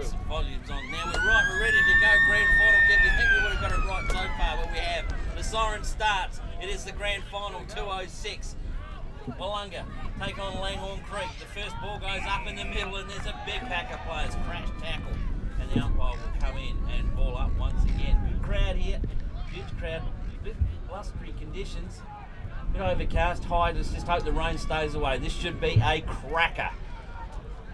Some volumes on. Now we're ready to go. Grand final kick. You think we would have got it right so far, but we have. The siren starts. It is the grand final, 2:06. Willunga take on Langhorne Creek. The first ball goes up in the middle, and there's a big pack of players. Crash tackle, and the umpire will come in and ball up once again. Good crowd here. Huge crowd. Bit blustery conditions. Bit overcast. High. Let's just hope the rain stays away. This should be a cracker.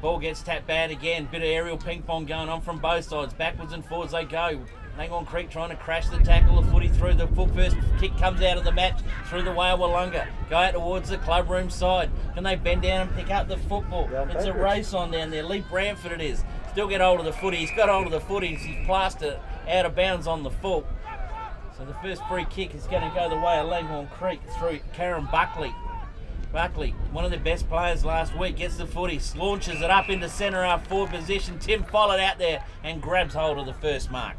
Ball gets tapped bad again. Bit of aerial ping pong going on from both sides. Backwards and forwards they go. Langhorne Creek trying to crash the tackle. The footy through. The foot first kick comes out of the match through the way of Willunga. Go out towards the clubroom side. Can they bend down and pick up the football? It's a race on down there. Lee Bramford it is. Still get hold of the footy. He's got hold of the footy. He's plastered out of bounds on the full. So the first free kick is going to go the way of Langhorne Creek through Karen Buckley. Buckley, one of the best players last week, gets the footy, launches it up into centre half forward position. Tim Follett out there and grabs hold of the first mark.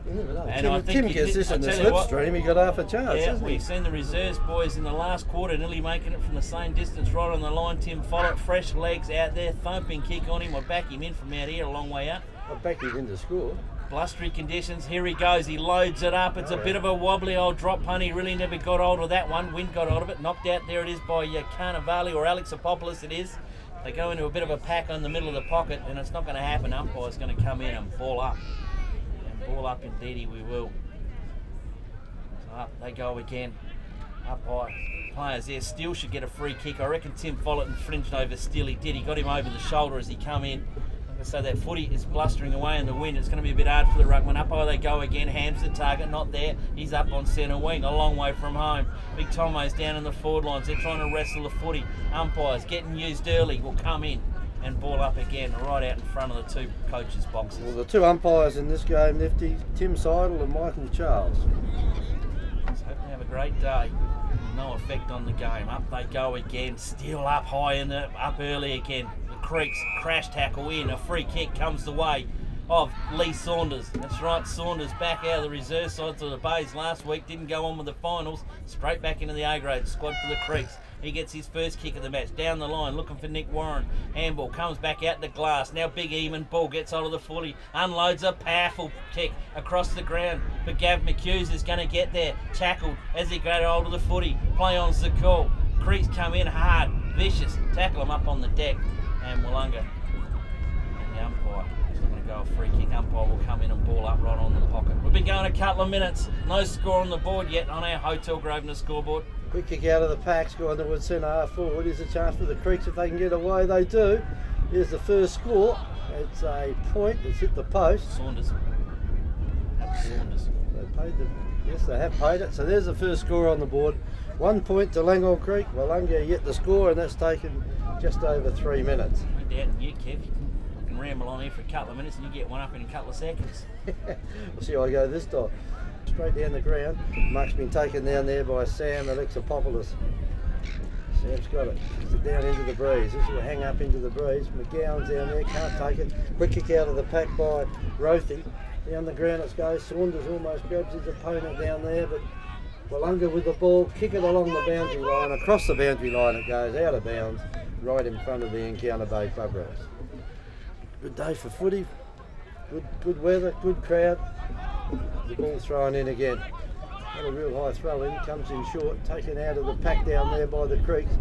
And Tim gets this in the slipstream, he got half a chance, yeah, hasn't he? We've seen the reserves boys in the last quarter nearly making it from the same distance right on the line. Tim Follett, fresh legs out there, thumping kick on him. I'll back him in from out here a long way up. I'll back him in to score. Blustery conditions, here he goes, he loads it up. It's a bit of a wobbly old drop punt. He really never got hold of that one. Wind got hold of it, knocked out. There it is by Carnivali or Alex Apopoulos it is. They go into a bit of a pack on the middle of the pocket, and it's not going to happen. Umpire's going to come in and ball up. And ball up indeedy we will. So up they go again. Up high. Players there. Steele should get a free kick. I reckon Tim Follett infringed over Steele. He did. He got him over the shoulder as he come in. So that footy is blustering away in the wind. It's going to be a bit hard for the ruckman. Up high they go again. Ham's the target, not there. He's up on centre wing, a long way from home. Big Tomo's down in the forward lines. They're trying to wrestle the footy. Umpires getting used early will come in and ball up again, right out in front of the two coaches' boxes. Well, the two umpires in this game, Nifty, Tim Seidel and Michael Charles. Let's hope they have a great day. No effect on the game. Up they go again. Steele up high in the up early again. Creeks crash tackle in, a free kick comes the way of Lee Saunders. That's right, Saunders back out of the reserve side to the Bays last week, didn't go on with the finals, straight back into the A-grade squad for the Creeks. He gets his first kick of the match, down the line, looking for Nick Warren. Handball comes back out the glass, now Big Eamon Ball gets hold of the footy, unloads a powerful kick across the ground, but Gav McHughes is going to get there, tackled as he got hold of the footy, play on's the call. Creeks come in hard, vicious, tackle him up on the deck. And Willunga and the umpire is going to go a free kick. Umpire will come in and ball up right on the pocket. We've been going a couple of minutes. No score on the board yet on our Hotel Grosvenor scoreboard. Quick kick out of the packs, going towards centre half forward. Here's a chance for the Creeks if they can get away. They do. Here's the first score. It's a point. It's hit the post. Saunders. Saunders. They paid the. Yes, they have paid it. So there's the first score on the board. 1 point to Langhorne Creek. Willunga yet the score, and that's taken just over 3 minutes. No doubt in you, Kev. You can ramble on here for a couple of minutes and you get one up in a couple of seconds. We'll see how I go this time. Straight down the ground. Mark's been taken down there by Sam Alexopoulos. Sam's got it. Kicks it down into the breeze. This will hang up into the breeze. McGowan's down there, can't take it. Quick kick out of the pack by Rothy. Down the ground it goes. Saunders almost grabs his opponent down there, but Willunga with the ball, kick it along the boundary line. Across the boundary line it goes, out of bounds, right in front of the Encounter Bay Club Rose. Good day for footy. Good weather, good crowd. The ball thrown in again. Not a real high throw in, comes in short, taken out of the pack down there by the Creeks.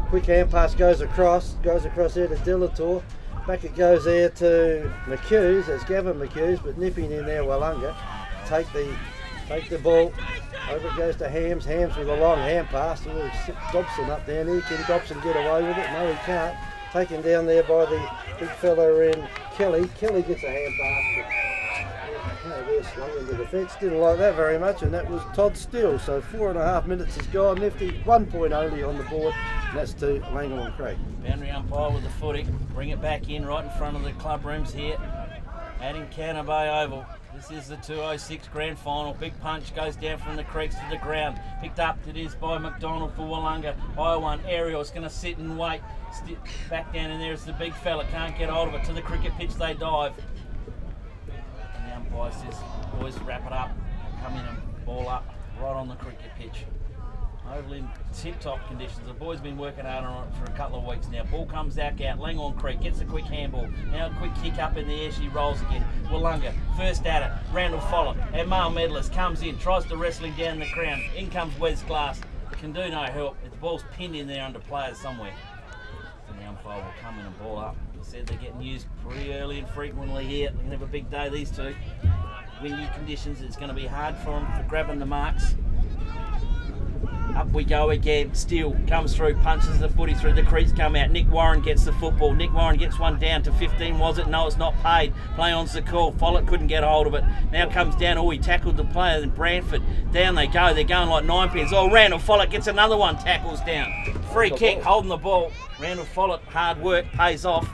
Quick hand pass goes across there to Delator. Back it goes there to McHughes, that's Gavin McHughes, but nipping in there Willunga. Take the ball, over it goes to Hams with a long hand pass. Dobson up down here, can Dobson get away with it? No, he can't. Taken down there by the big fella in Kelly. Kelly gets a hand pass. They're slung into the fence. Didn't like that very much, and that was Todd Steele. So 4.5 minutes is gone. Nifty, 1 point only on the board, and that's to Langhorne Creek. Boundary umpire with the footy. Bring it back in right in front of the club rooms here at Encounter Bay Oval. This is the 2:06 grand final. Big punch goes down from the Creeks to the ground. Picked up it is by McDonald for Willunga. High one, Ariel is going to sit and wait. Back down in there is the big fella. Can't get hold of it. To the cricket pitch they dive. And the umpire says, boys, wrap it up. Come in and ball up right on the cricket pitch. Hopefully in tip-top conditions. The boys been working hard on it for a couple of weeks now. Ball comes back out. Langhorne Creek gets a quick handball. Now a quick kick up in the air. She rolls again. Willunga first at it. Randall Follett, our male medalist, comes in, tries to wrestle him down the ground. In comes Wes Glass. Can do no help. The ball's pinned in there under players somewhere. And the umpire will come in and ball up. He said they're getting used pretty early and frequently here. They're going to have a big day, these two. Windy conditions, it's going to be hard for them for grabbing the marks. Up we go again. Steele comes through, punches the footy through. The crease come out. Nick Warren gets the football. Nick Warren gets one down to 15, was it? No, it's not paid. Play on's the call. Follett couldn't get hold of it. Now comes down. Oh, he tackled the player in Brantford. Down they go. They're going like 9 pins. Oh, Randall Follett gets another one. Tackles down. Free kick, holding the ball. Randall Follett, hard work, pays off.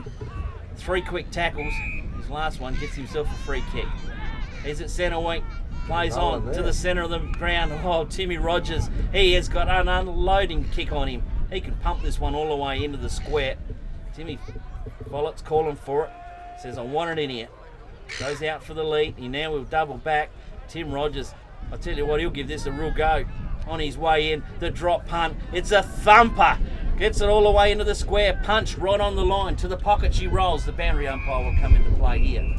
3 quick tackles. His last one gets himself a free kick. He's at centre wing. Plays on to the centre of the ground. Oh, Timmy Rogers, he has got an unloading kick on him. He can pump this one all the way into the square. Timmy Follett's calling for it. Says, I want it in here. Goes out for the lead. He now will double back. Tim Rogers, I tell you what, he'll give this a real go. On his way in, the drop punt. It's a thumper. Gets it all the way into the square. Punch right on the line. To the pocket she rolls. The boundary umpire will come into play here.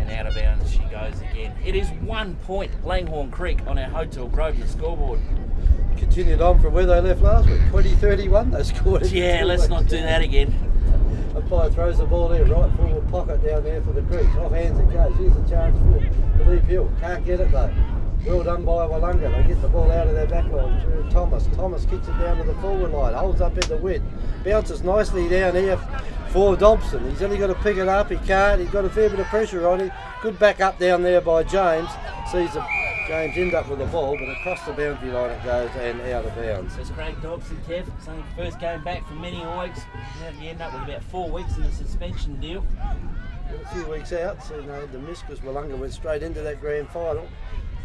Out of bounds she goes again. It is 1 point, Langhorne Creek on our Hotel Grosvenor scoreboard. Continued on from where they left last week. 20-31 they scored. Yeah, let's not do that again. Umpire throws the ball there, right forward pocket down there for the Creeks. Off hands it goes. Here's a chance for Philippe Hill. Can't get it though. Well done by Willunga. They get the ball out of their back line through Thomas. Thomas kicks it down to the forward line. Holds up in the width. Bounces nicely down here for Dobson. He's only got to pick it up. He can't. He's got a fair bit of pressure on him. Good back up down there by James. Sees James end up with the ball, but across the boundary line it goes and out of bounds. That's Craig Dobson, Kev. It's only first game back from many weeks. Now you end up with about 4 weeks in the suspension deal. A few weeks out, so you know, the miss because Willunga went straight into that grand final.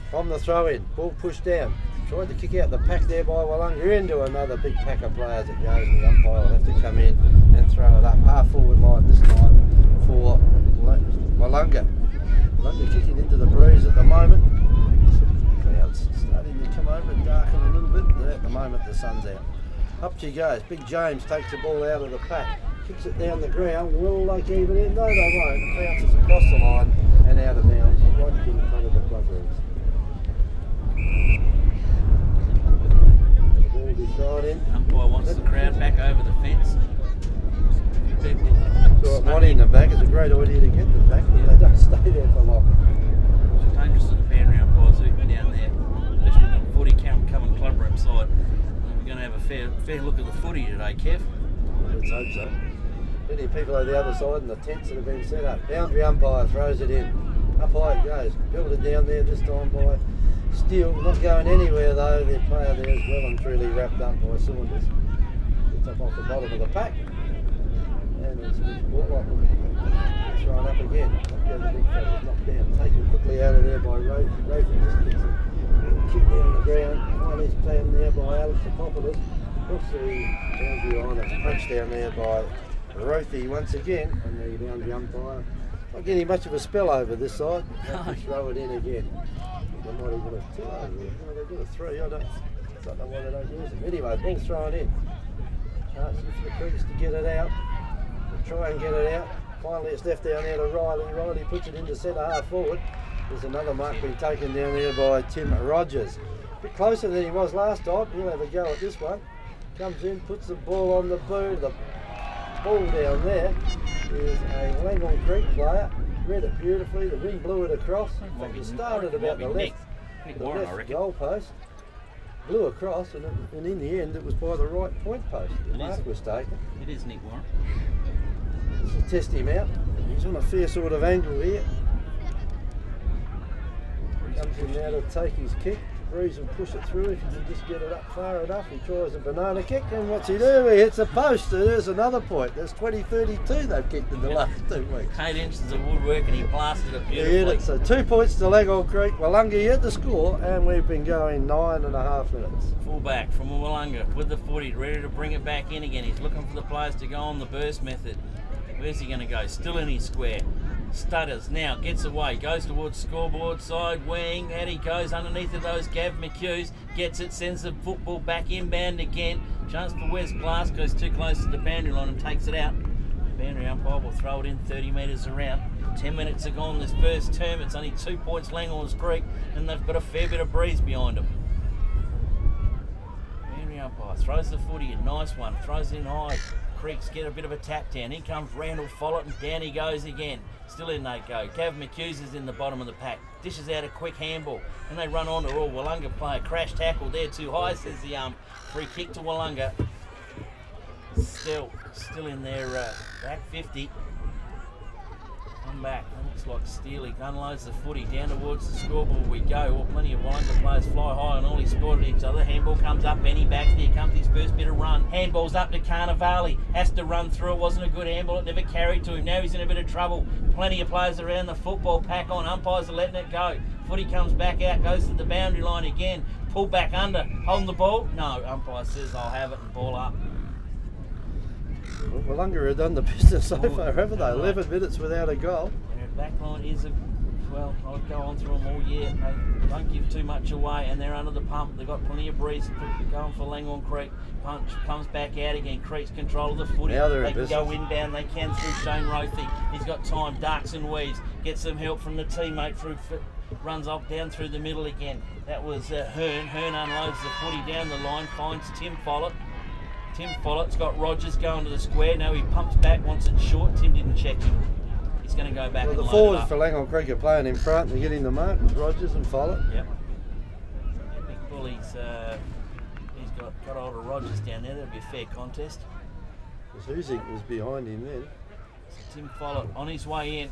From the throw in, ball pushed down. Tried to kick out the pack there by Willunga into another big pack of players that goes, and the umpire will have to come in and throw it up half forward line this time for Willunga. Willunga kicking into the breeze at the moment. Clouds starting to come over and darken a little bit, but at the moment the sun's out. Up she goes. Big James takes the ball out of the pack, kicks it down the ground. Will they keep it in? No, they won't. It bounces across the line and out of bounds, right in front of the club rooms. The ball will be thrown in. Umpire wants the crowd back over the fence. So money in the back. It's a great idea to get them back, but they don't stay there for long. It's dangerous to the boundary umpires who've been down there, especially with the footy coming club room side. We're going to have a fair look at the footy today, Kev. Let's hope so. Plenty of people on the other side and the tents that have been set up. Boundary umpire throws it in. Up high it goes. Built it down there this time by Steele. Not going anywhere though. Their player there is well and truly wrapped up by Saunders. Gets up off the bottom of the pack. And it's thrown up again. Up goes the big fellas, knocked down. Taken quickly out of there by Roth. Roth just kicks it. Kick down the ground. Finally found there by Alex Apopoulos. Looks the boundary line. It's punched down there by Rothy once again. And the boundary umpire not getting much of a spell over this side. Have to throw it in again. They might even have 2 over there. No, they've got a 3. I don't know why they don't use them. Anyway, ball's thrown in. Chances for the Creeks to get it out. They'll try and get it out. Finally it's left down there to Riley. Riley puts it into centre half forward. There's another mark being taken down there by Tim Rogers. A bit closer than he was last time. He'll have a go at this one. Comes in, puts the ball on the boot. The ball down there is a Langhorne Creek player. Read it beautifully. The wind blew it across. It started about the left goal post. Blew across, and in the end it was by the right point post. The mark was taken. It is Nick Warren. Let's test him out. He's on a fair sort of angle here. Comes in now to take his kick. Breeze and push it through if he can just get it up far enough. He tries a banana kick, and what's he do? He hits a post. There's another point. There's 20-32 they've kicked in the last 2 weeks. 8 inches of woodwork, and he blasted it beautifully. He hit it. So 2 points to Langhorne Creek. Willunga yet to score, and we've been going 9.5 minutes. Full back from Willunga with the footy, ready to bring it back in again. He's looking for the players to go on the burst method. Where's he going to go? Still in his square. stutters. Now gets away, goes towards scoreboard side wing, and he goes underneath of those Gav McHughes, gets it, sends the football back inbound again. Chance for Wes Glass, goes too close to the boundary line and takes it out. The boundary umpire will throw it in 30 metres around. 10 minutes are gone this first term. It's only 2 points Langhorne's Creek, and they've got a fair bit of breeze behind them. Boundary umpire throws the footy, a nice one, throws it in high. Creeks get a bit of a tap down. In comes Randall Follett, and down he goes again. Still in they go. Gav McHughes is in the bottom of the pack. Dishes out a quick handball, and they run on to all Willunga player. Crash tackle there too high, says the free kick to Willunga. Still in their back 50. Come back. That looks like Steely unloads the footy down towards the scoreboard. We go. Well, plenty of Willunga players fly high and all he spotted each other. Handball comes up. Benny backs. There comes his first bit of run. Handball's up to Carnivale. Has to run through. It wasn't a good handball. It never carried to him. Now he's in a bit of trouble. Plenty of players around the football. Pack on. Umpires are letting it go. Footy comes back out. Goes to the boundary line again. Pull back under. Holding the ball. No. Umpire says I'll have it and ball up. Well, Willunga have done the business so far, haven't they? 11 minutes without a goal. Their back line is well, I'll go on through them all year. They don't give too much away, and they're under the pump. They've got plenty of breeze going for Langhorne Creek. Punch comes back out again. Creek's control of the footy. Now they're they in can business. go inbound. They can through Shane Rothy. He's got time. Darks and weaves. Gets some help from the teammate through. Runs off down through the middle again. That was Hearn. Hearn unloads the footy down the line. Finds Tim Follett. Tim Follett's got Rogers going to the square. Now he pumps back, wants it short. Tim didn't check him. He's going to go back Well, and the load forwards it up. for Langhorne Creek are playing in front and getting the mark. It's Rogers and Follett. Yep. Big Bully's he's got hold of Rogers down there. That'll be a fair contest. Huzik was behind him then. So Tim Follett on his way in.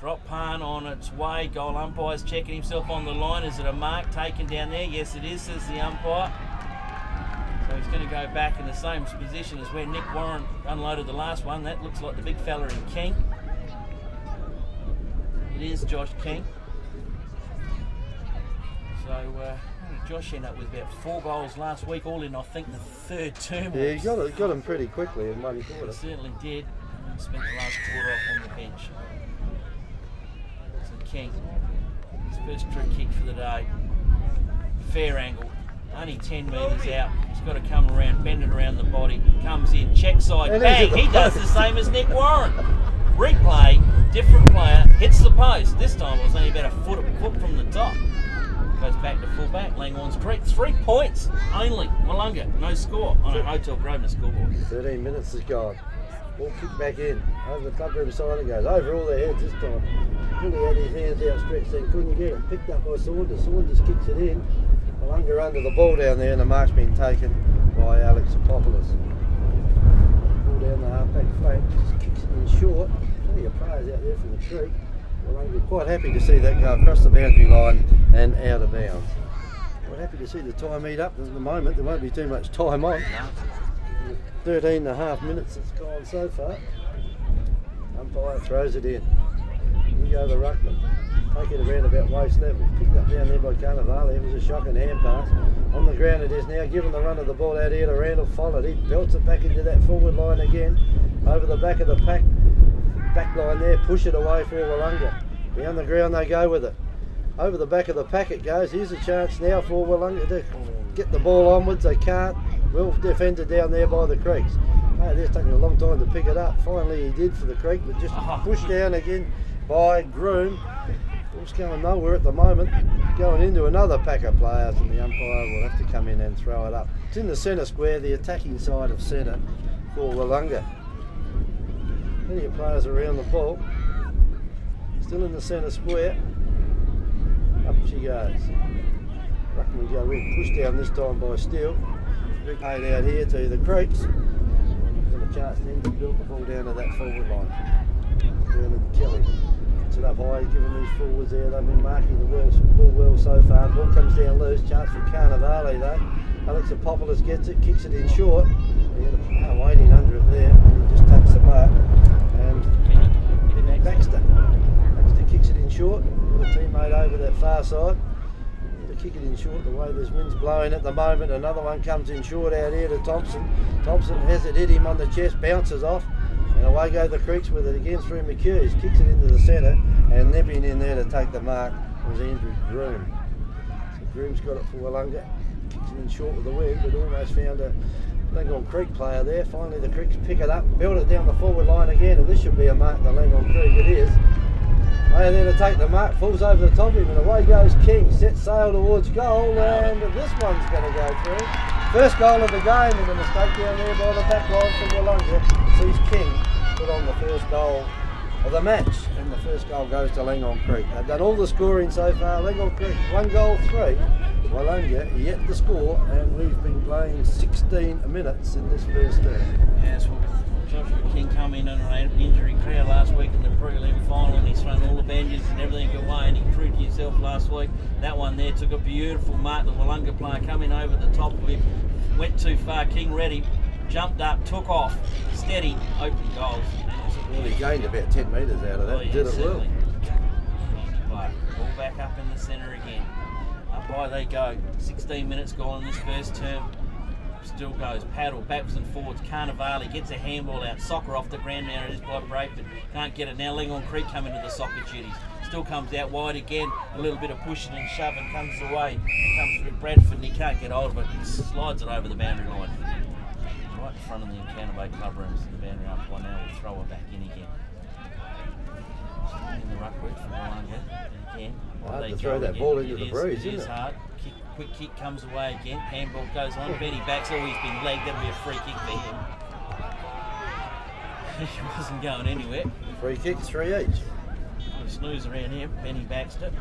Drop pan on its way. Goal umpire's checking himself on the line. Is it a mark taken down there? Yes, it is, says the umpire. So he's going to go back in the same position as where Nick Warren unloaded the last one. That looks like the big fella in King. It is Josh King. So Josh ended up with about 4 goals last week, all in I think the third term. Yeah, he got him pretty quickly in one quarter. He certainly did. And spent the last quarter off on the bench. So King, his first true kick for the day. Fair angle. Only 10 metres out. He's got to come around, bend it around the body. Comes in, check side, And bang! He does the same as Nick Warren. Replay, different player, hits the post. This time it was only about a foot from the top. Goes back to full back. Langhorne's Creek. 3 points only. Willunga, no score on a Hotel Grosvenor scoreboard. 13 minutes is gone. Ball kicked back in. Over the clubroom side it goes. Over all their heads this time. Billy had his hands outstretched and couldn't get it. Picked up by Saunders. Saunders kicks it in. Willunga under the ball down there, and the mark's been taken by Alex Apopoulos. Ball down the half-back flank, just kicks it in short. Plenty of players out there from the creek. Willunga quite happy to see that go across the boundary line and out of bounds. Quite happy to see the time eat up at the moment. There won't be too much time on. 13 and a half minutes it's gone so far. Umpire throws it in. You go to Ruckman. Take it around about waist level. Picked up down there by Carnivale. It was a shocking hand pass. On the ground it is now. Given the run of the ball out here to Randall Follett. He belts it back into that forward line again. Over the back of the back line there. Push it away for Willunga. Down the ground they go with it. Over the back of the pack it goes. Here's a chance now for Willunga to get the ball onwards. They can't. Well defended down there by the Creeks. Oh, they're taking a long time to pick it up. Finally he did for the Creek, but just pushed down again by Groom. Ball's going nowhere at the moment. Going into another pack of players, and the umpire will have to come in and throw it up. It's in the centre square, the attacking side of centre for Willunga. Plenty of players around the ball. Still in the centre square. Up she goes. Ruckman go in. Pushed down this time by Steele. Big paid out here to the Creeks. Got a chance then to build the ball down to that forward line. Down to Kelly. Puts it up high, giving these forwards there. They've been marking the ball well so far. Ball comes down loose. Chance for Carnivale though. Alex Apopoulos gets it, kicks it in short. He had a player waiting under it there. And he just touched the mark. And Baxter kicks it in short. Got a teammate over that far side. To kick it in short the way this wind's blowing at the moment. Another one comes in short out here to Thompson. Thompson has it hit him on the chest, bounces off, And away go the Creeks with it again through McHughes, kicks it into the centre, and nipping in there to take the mark was Andrew Groom. So Groom's got it for Willunga, kicks it in short with the wind, but almost found a Langhorne Creek player there. Finally the Creeks pick it up, build it down the forward line again, and this should be a mark to Langhorne Creek. It is. They there to take the mark, falls over the top of him, and away goes King, sets sail towards goal, and this one's going to go through. First goal of the game, and a mistake down there by the back line from Willunga sees King put on the first goal of the match, and the first goal goes to Langhorne Creek. They've done all the scoring so far. Langhorne Creek 1 goal 3, Willunga yet to score, and we've been playing 16 minutes in this first term. Yes, well, Joshua King come in under an injury crowd last week in the prelim final, and he's thrown all the bandages and everything away, and he proved himself last week. That one there took a beautiful mark. The Willunga player coming over the top of him, went too far. King read him, jumped up, took off, steady, open goals. Well, he gained about 10 metres out of that. Yeah, Did it certainly. well. Ball back up in the centre again. Up by they go. 16 minutes gone in this first term. Still goes paddle backwards and forwards. Carnivale gets a handball out. Soccer off the ground now. It is by Brayford. Can't get it now. Langhorne Creek come into the soccer duties. Still comes out wide again. A little bit of pushing and shoving comes away. It comes through Bradford and he can't get hold of it. He slides it over the boundary line. Right in front of the Encounter Bay club rooms. The boundary up one now. We'll throw her back in again. In the ruckwork from Willunga. And again. Hard to throw that ball into the breeze, isn't it? It is hard. Quick kick comes away again. Handball goes on. Benny backs. Oh, he's been legged. That'll be a free kick for him. He wasn't going anywhere. Free kicks, 3 each. A snooze around here. Benny Baxter.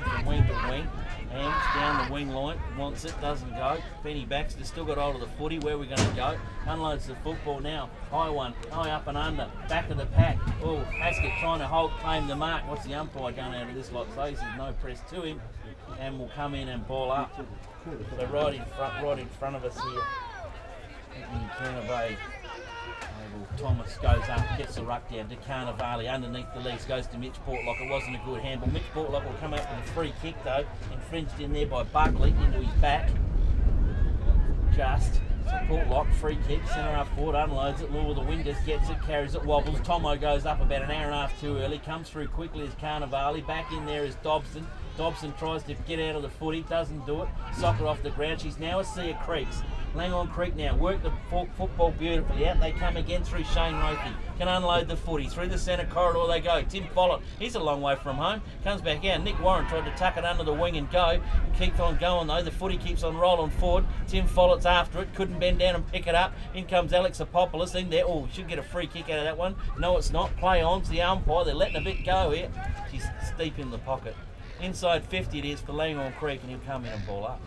From wing to wing. Hands down the wing line. Wants it. Doesn't go. Benny Baxter still got hold of the footy. Where are we going to go? Unloads the football now. High one. High up and under. Back of the pack. Oh, Haskett trying to claim the mark. What's the umpire going out of this lot? So there's no press to him. And will come in and ball up. So right in front of us here. In Carnivale. Thomas goes up, gets the ruck down to Carnivale underneath the legs, goes to Mitch Portlock. It wasn't a good handball. Mitch Portlock will come out with a free kick though, infringed in there by Buckley into his back. Just. So Portlock, free kick, centre half forward, unloads it, Lure the Winders gets it, carries it, wobbles. Tomo goes up about an hour and a half too early, comes through quickly as Carnivale. Back in there is Dobson. Dobson tries to get out of the footy, doesn't do it. Soccer off the ground. She's now a sea of Creeks. Langhorne Creek now work the football beautifully. Out they come again through Shane Rothy. Can unload the footy. Through the centre corridor they go. Tim Follett, he's a long way from home. Comes back out. Nick Warren tried to tuck it under the wing and go. Keeps on going though. The footy keeps on rolling forward. Tim Follett's after it. Couldn't bend down and pick it up. In comes Alex Apopoulos in there. Oh, should get a free kick out of that one. No, it's not. Play on to the umpire. They're letting a bit go here. She's deep in the pocket. Inside 50 it is for Langhorne Creek, and he'll come in and ball up.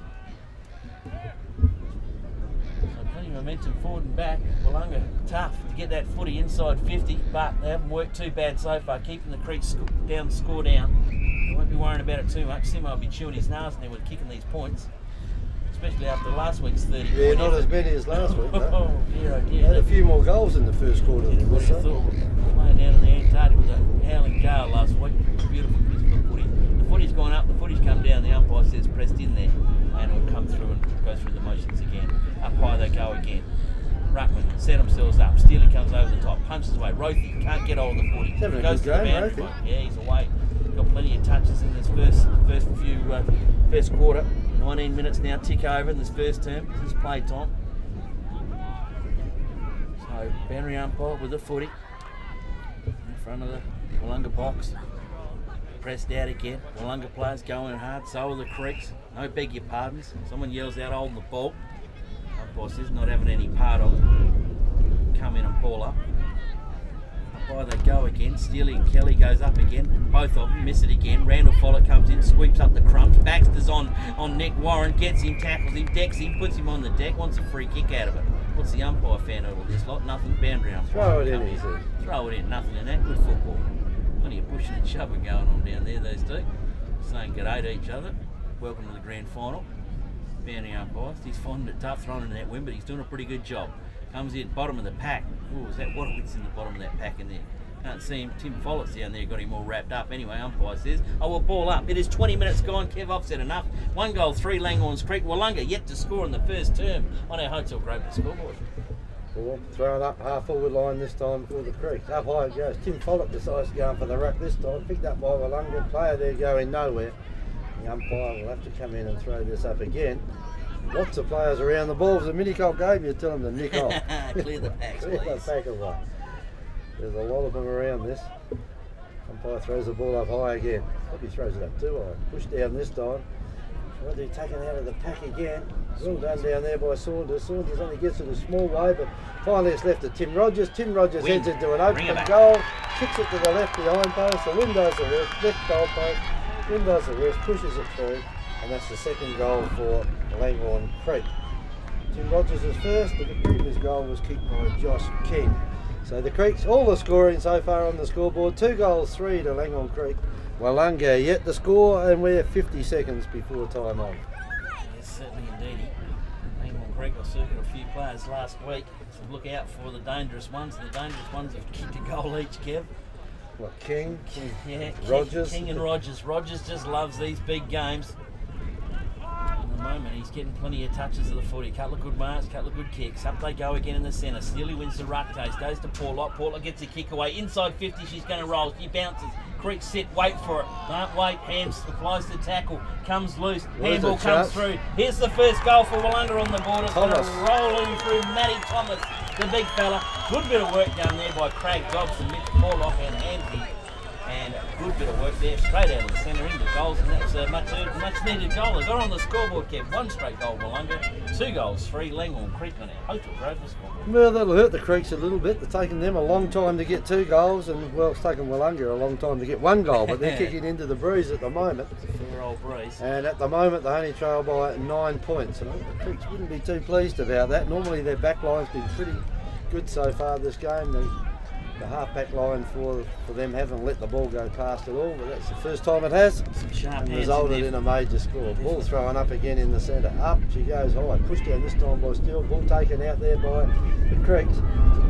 So plenty of momentum forward and back. Willunga tough to get that footy inside 50, but they haven't worked too bad so far, keeping the Creeks down, score down. They won't be worrying about it too much. Simo will be chewing his nose now with kicking these points, especially after last week's 30. Yeah, not as many as last week, no. Oh dear, oh dear. Had a few more goals in the first quarter than What this. do you thought? Playing down in the Antarctic with a howling gale last week. Beautiful footy. The footy's gone up, the footy's come down, the umpire says pressed in there, and it'll come through and go through the motions again. Up high they go again. Ruckman set themselves up. Steely comes over the top, punches away. Rothy can't get hold of the footy. Having a Goes good to the game, boundary Rothy. line. Yeah, he's away. Got plenty of touches in this first quarter. 19 minutes now tick over in this first term. This is play time. So boundary umpire with the footy in front of the Willunga box. Pressed out again. Willunga players going hard. So are the Creeks. No beg your pardons. Someone yells out holding the ball. Umpire says not having any part of it. Come in and ball up. Up by they go again. Steely and Kelly goes up again. Both of them miss it again. Randall Follett comes in, sweeps up the crumbs. Baxter's on Nick Warren. Gets him, tackles him, decks him, puts him on the deck. Wants a free kick out of it. What's the umpire fan out of this lot? Nothing. Boundary umpire. Throw it in, he says. Throw it in. Nothing in that. Good football. Plenty of pushing and shoving going on down there, those two. Saying g'day to each other. Welcome to the grand final. Boundary umpire. He's finding it tough throwing in that wind, but he's doing a pretty good job. Comes in, bottom of the pack. Oh, is that Waterwitz in the bottom of that pack in there? Can't see him. Tim Follett's down there, got him all wrapped up. Anyway, umpire says, oh, we'll ball up. It is 20 minutes gone. Kev, I've said enough. 1 goal, 3 Langhorne's Creek. Willunga yet to score in the first term on our Hotel Grover scoreboard. Ball thrown up half forward line this time for the Creeks. Up high it goes. Tim Follett decides to go for the ruck this time. Picked up by Willunga. Player there going nowhere. The umpire will have to come in and throw this up again. Lots of players around the ball. If it's a mini-colt game, you tell them to nick off. Clear the packs, Clear please. the pack away. There's a lot of them around this. Umpire throws the ball up high again. Hope he throws it up too high. Push down this time. Roddy taken out of the pack again. Well done down there by Saunders. Saunders only gets it a small way, but finally it's left to Tim Rogers. Tim Rogers heads into an open goal, kicks it to the left behind post. The wind does the rest, left goal post. Wind does the rest, pushes it through, and that's the second goal for Langhorne Creek. Tim Rogers is first. The previous goal was kicked by Josh King. So the Creeks, all the scoring so far on the scoreboard, 2 goals, 3 to Langhorne Creek. Willunga yet to score, and we're 50 seconds before time on. Yes, certainly indeed. Langhorne Creek will circuit a few players last week, so look out for the dangerous ones. The dangerous ones have kicked a goal each, Kev. What, King? Yeah, Rogers? King and Rogers. Rogers just loves these big games. At the moment, he's getting plenty of touches of the footy. Couple of good marks, couple of good kicks. Up they go again in the centre. Steely wins the ruck taste. Goes to Portlock. Portlock gets a kick away. Inside 50, she's going to roll. She bounces. Creek sit, wait for it. Don't wait. Hams applies the tackle. Comes loose. Handball comes through. Here's the first goal for Willunga on the board. It's going to roll in through Matty Thomas, the big fella. Good bit of work done there by Craig Dobson, Mitch Portlock and Hansy. And good bit of work there, straight out of the centre into goals, and that's a much needed goal. They got on the scoreboard, kept 1 straight goal Willunga, 2 goals, 3 Langhorne Creek on our Hotel Grover scoreboard. Well, that'll hurt the Creeks a little bit. They're taking them a long time to get 2 goals, and well, it's taken Willunga a long time to get 1 goal, but they're kicking into the breeze at the moment. It's a fair old breeze. And at the moment, they only trail by 9 points. And I think the Creeks wouldn't be too pleased about that. Normally, their back line's been pretty good so far this game. The half-back line for them haven't let the ball go past at all, but that's the first time it has, Sharp and resulted in a major score. Ball thrown up again in the centre. Up, she goes high. Pushed down this time by Steele. Ball taken out there by the Creeks.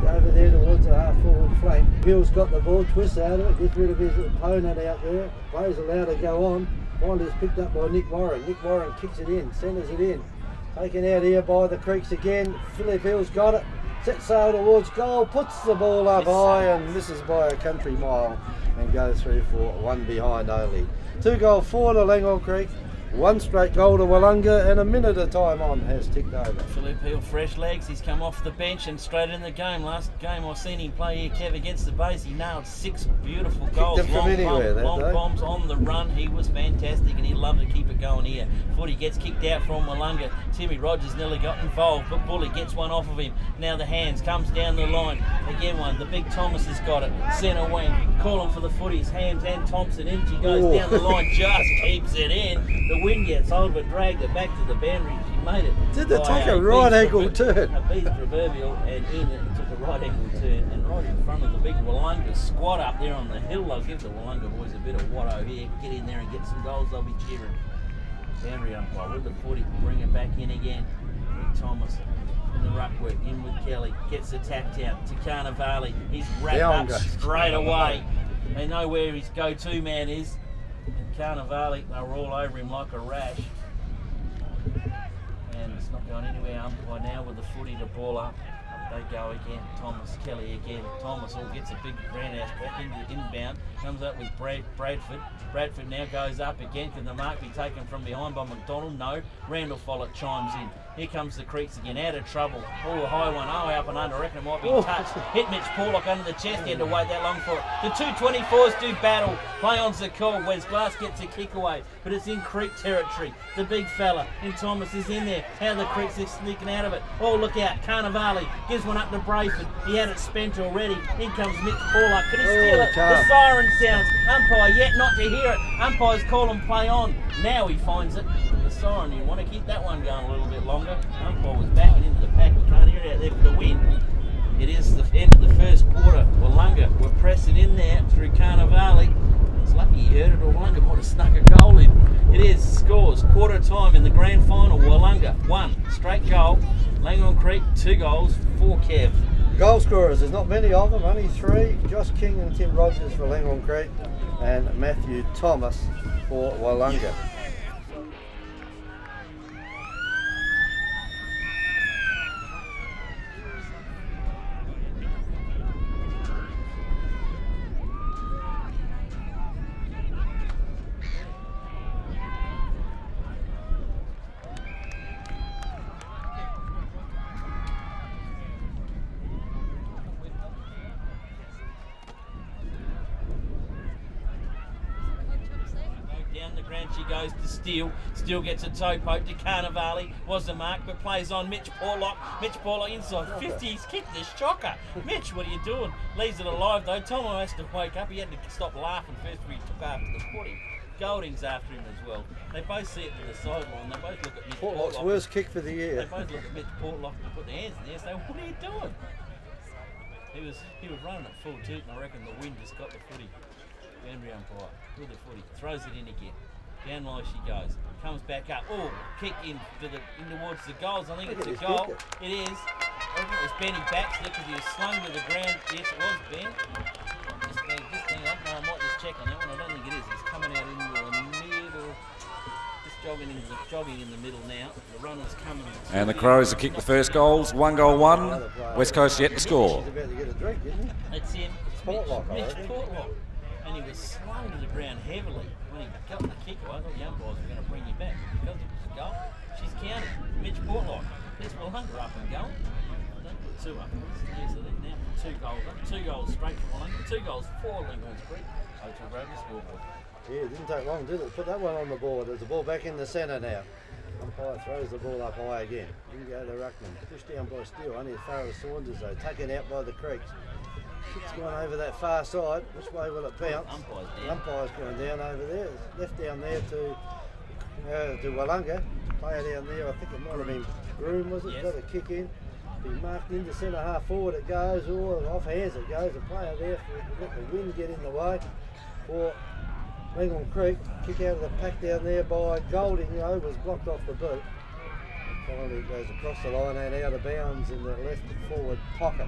Over there towards the half-forward flank. Bill's got the ball, twists out of it, gets rid of his opponent out there. Play's allowed to go on. Finally it's picked up by Nick Warren. Nick Warren kicks it in, centres it in. Taken out here by the Creeks again. Philip Hill's got it. Sets sail towards goal, puts the ball up high and misses by a country mile and goes through for 1 behind only. 2 goal, 4 to Langhorne Creek, 1 straight goal to Willunga, and a minute of time on has ticked over. Philip Hill, fresh legs, he's come off the bench and straight in the game. Last game I've seen him play here, Kev, against the base, he nailed 6 beautiful goals. Long bombs on the run, he was fantastic and he'd love to keep it going here. Footy gets kicked out from Willunga. Timmy Rogers nearly got involved, but Bully gets one off of him. Now the hands, comes down the line. Again one, the big Thomas has got it. Centre wing, calling for the footies, Hams and Thompson in. She goes down the line, just keeps it in. The wind gets hold of it, dragged it back to the boundary. She made it. Did they take a right angle turn? A beast proverbial, and in it took a right angle turn, and right in front of the big Willunga squad up there on the hill. They'll give the Willunga boys a bit of watto here. Get in there and get some goals, they'll be cheering. Boundary umpire with the footy, bring it back in again. Big Thomas in the ruck work, in with Kelly, gets the tapped out to Carnivale. He's wrapped up straight away. They know where his go-to man is. And Carnivale, they're all over him like a rash. And it's not going anywhere. Umpire now with the footy to ball up. Up they go again. Thomas, Kelly again. Thomas all gets a big roundhouse back into the inbound. Comes up with Bradford. Bradford now goes up again. Can the mark be taken from behind by McDonald? No. Randall Follett chimes in. Here comes the Creeks again, out of trouble. Oh, a high one, up and under. I reckon it might be touched. Hit Mitch Portlock under the chest. He had to wait that long for it. The 224s do battle. Play on's the call. Wes Glass gets a kick away, but it's in Creek territory. The big fella in Thomas is in there. How the Creeks are sneaking out of it. Oh, look out. Carnivale gives one up to Brayford. He had it spent already. In comes Mitch Portlock. Can he steal it? The siren sounds. Umpire yet not to hear it. Umpire's calling play on. Now he finds it. The siren, you want to keep that one going a little bit longer. Umpire was backing into the pack. You can't hear it out there for the win. It is the end of the first quarter. Willunga were pressing in there through Carnivale. It's lucky he heard it, or Willunga might have snuck a goal in. It is scores. Quarter time in the grand final. Willunga 1 straight goal. Langhorne Creek 2 goals. 4 Kev. Goal scorers, there's not many of them, only 3. Josh King and Tim Rogers for Langhorne Creek, and Matthew Thomas for Willunga. ground she goes to Steele. Steele gets a toe poke to Carnivale. Was the mark, but plays on Mitch Porlock. Mitch Porlock inside 50. He's kicked the shocker. Mitch, what are you doing? Leaves it alive though. Tomo has to wake up. He had to stop laughing first when he took after the footy. Golding's after him as well. They both see it to the sideline. They both look at Mitch Portlock's Porlock. worst kick for the year. They both look at Mitch Portlock and put their hands in the air and say, what are you doing? He was running at full tilt, and I reckon the wind just got the footy. Boundary umpire with the footy, throws it in again. Down low she goes, comes back up. Oh, kick in towards the goals. I think it's a goal. It is. I reckon it was Benny Baxter because he was slung to the ground. Yes, it was Ben. Just hang on. No, I might just check on that one. I don't think it is. He's coming out into the middle. Just jogging in the middle now. The runner's coming. And the Crows have kicked the first goals. 1-1. West Coast yet to score. He's about to get a drink, isn't he? That's him. Portlock, I Mitch reckon. Portlock. And he was slung to the ground heavily when he got the kick. I thought the umpires were going to bring you back. Because it was a goal, she's counted. Mitch Portlock. There's Willunga up and going. Don't put two up. So they're now 2 goals up. 2 goals straight from Willunga. 2 goals for Langhorne's Creek. Hotel Bradley scoreboard. Yeah, it didn't take long, did it? Put that one on the board. There's the ball back in the centre now. Umpire throws the ball up high again. In go to Ruckman. Pushed down by Steele. Only as far as Saunders though. Taken out by the Creeks. Kick's gone over that far side. Which way will it bounce? Umpire's going down over there. It's left down there to Willunga. Player down there. I think it might have been Groom, was it? Yes. Got a kick in. Be marked into centre half forward it goes, or off hands it goes. The player there for let the wind get in the way. For Langhorne Creek, kick out of the pack down there by Golding, was blocked off the boot. Finally it goes across the line and out of bounds in the left forward pocket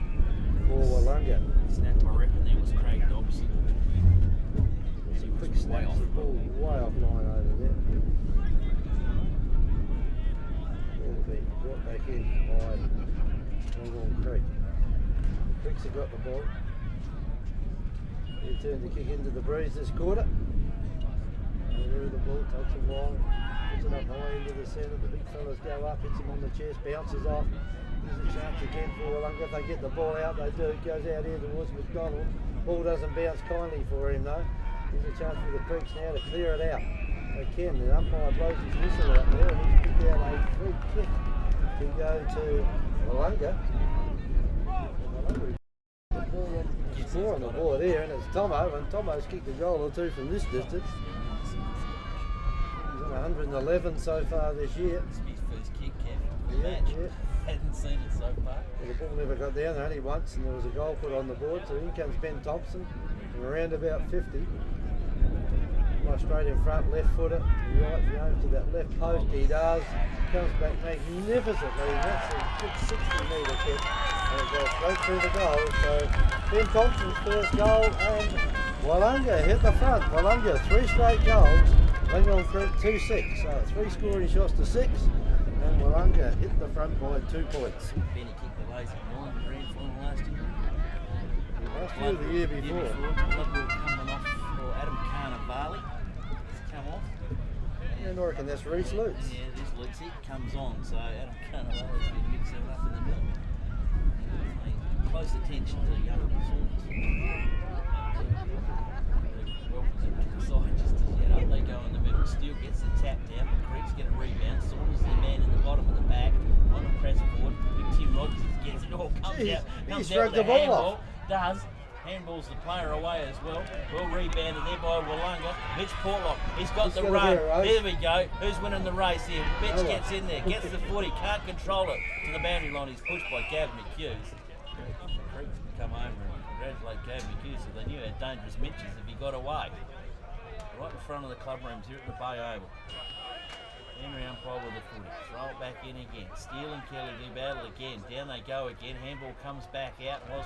for Willunga. Snap, I reckon there was Craig Dobbs. Quick snaps the ball way off line over there. Ball will be brought back in by Langhorne Creek. Creeks have got the ball. He turned the kick into the breeze this quarter. Through the ball, takes a while, puts it up high into the centre. The big fellas go up, hits him on the chest, bounces off. There's a chance again for Willunga. If they get the ball out, they do. It goes out here towards McDonald. Ball doesn't bounce kindly for him though. There's a chance for the Creeks now to clear it out. They can. The umpire blows his whistle out there and he's picked out a free kick to go to Willunga. Score on the board there, and it's Tomo, and Tomo's kicked a goal or 2 from this distance. He's on 111 so far this year. It's his first kick for the match. Hadn't seen it so far. Well, the ball never got down there only once, and there was a goal put on the board, so in comes Ben Thompson from around about 50. Right straight in front, left footer, right to that left post, he does. Comes back magnificently, that's a good 60-metre kick. And it goes straight through the goal. So Ben Thompson's first goal, and Willunga hit the front. Willunga 3 straight goals. Langhorne Creek 2-6. So 3 scoring shots to 6, and Willunga hit the front by 2 points. Benny kicked the lazy 9 grand final last year. Last year, the year before. Bloodwood coming off for Adam Carnivale. He's come off. And I reckon that's Reece Lutz. Yeah, this Lutz it comes on. So Adam Carnivale's been mixing it up in the middle. Close attention to young Saunders. Well positioned to the side just as yet up. They go in the middle. Steele gets the tap down. The Creeks get a rebound. Saunders is the man in the bottom of the pack. On the press forward. Big Tim Rogers gets it all. Comes out. Comes He out shrugged with the a ball handball. off. Does. Handballs the player away as well. Well rebounded there by Willunga. Mitch Portlock. He's got the run. There we go. Who's winning the race here? Mitch gets in there. Gets the footy. Can't control it. To the boundary line. He's pushed by Gavin McHughes. Creeks come over and congratulate Gavin McHughes, so they knew how dangerous Mitch is if he got away. Right in front of the club rooms here at the Bay Oval. Henry umpire with the footy. Throw it back in again. Steele and Kelly do battle again. Down they go again. Handball comes back out. Was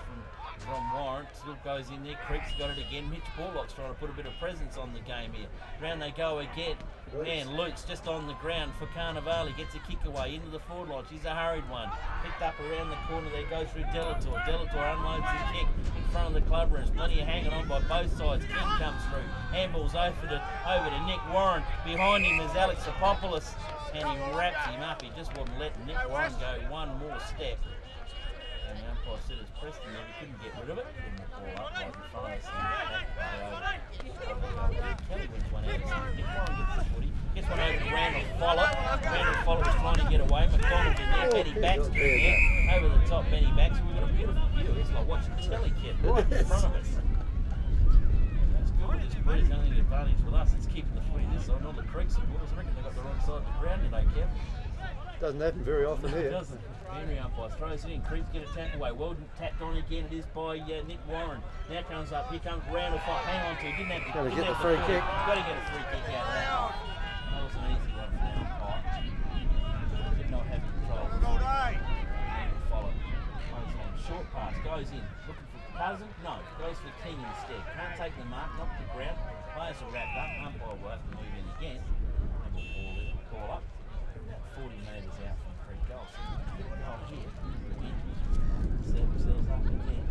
from Warrant. Still goes in there. Creeks got it again. Mitch Portlock's trying to put a bit of presence on the game here. Round they go again. Man, Luke's just on the ground for Carnivale. Gets a kick away into the forward line. She's a hurried one. Picked up around the corner there. Goes through Delator. Delator unloads the kick in front of the club rooms. Plenty of hanging on by both sides. King comes through. Handball's over to Nick Warren. Behind him is Alex Apopoulos. And he wraps him up. He just wasn't letting Nick Warren go one more step. And the umpire I said as Preston there, we couldn't get rid of it. Getting the ball up right in front of us and back play over. Kelly wins one out. Nick Warren gets the footy. Gets one over to Randall Follett. Randall Follett was trying to get away. McDonald's in there. Benny Bax in there. Over the top, Benny Bax. We've got a beautiful view. It's like watching telly, kid, right in front of us. That's good with this breeze. The only advantage with us is keeping the footy this side. All the Creek supporters, I reckon they got the wrong side of the ground today, Kev. Doesn't happen very often here. It doesn't. Henry umpire throws it in. Creeps get a tackle away. Well tapped on again. It is by Nick Warren. Now comes up. Here comes Randall Follett. Hang on to. Didn't have to. Got to get the free kick. Got to get a free kick out of that. That was an easy one for the umpire. Did not have control. Randall Follett plays on. Short pass. Goes in. Looking for Cousin? No. Goes for King instead. Can't take the mark. Knock the ground. Players are wrapped up. Umpire will have to move in again. And we'll ball up. 40 metres out from Creek goal. So a bit of goal here. Set themselves up again.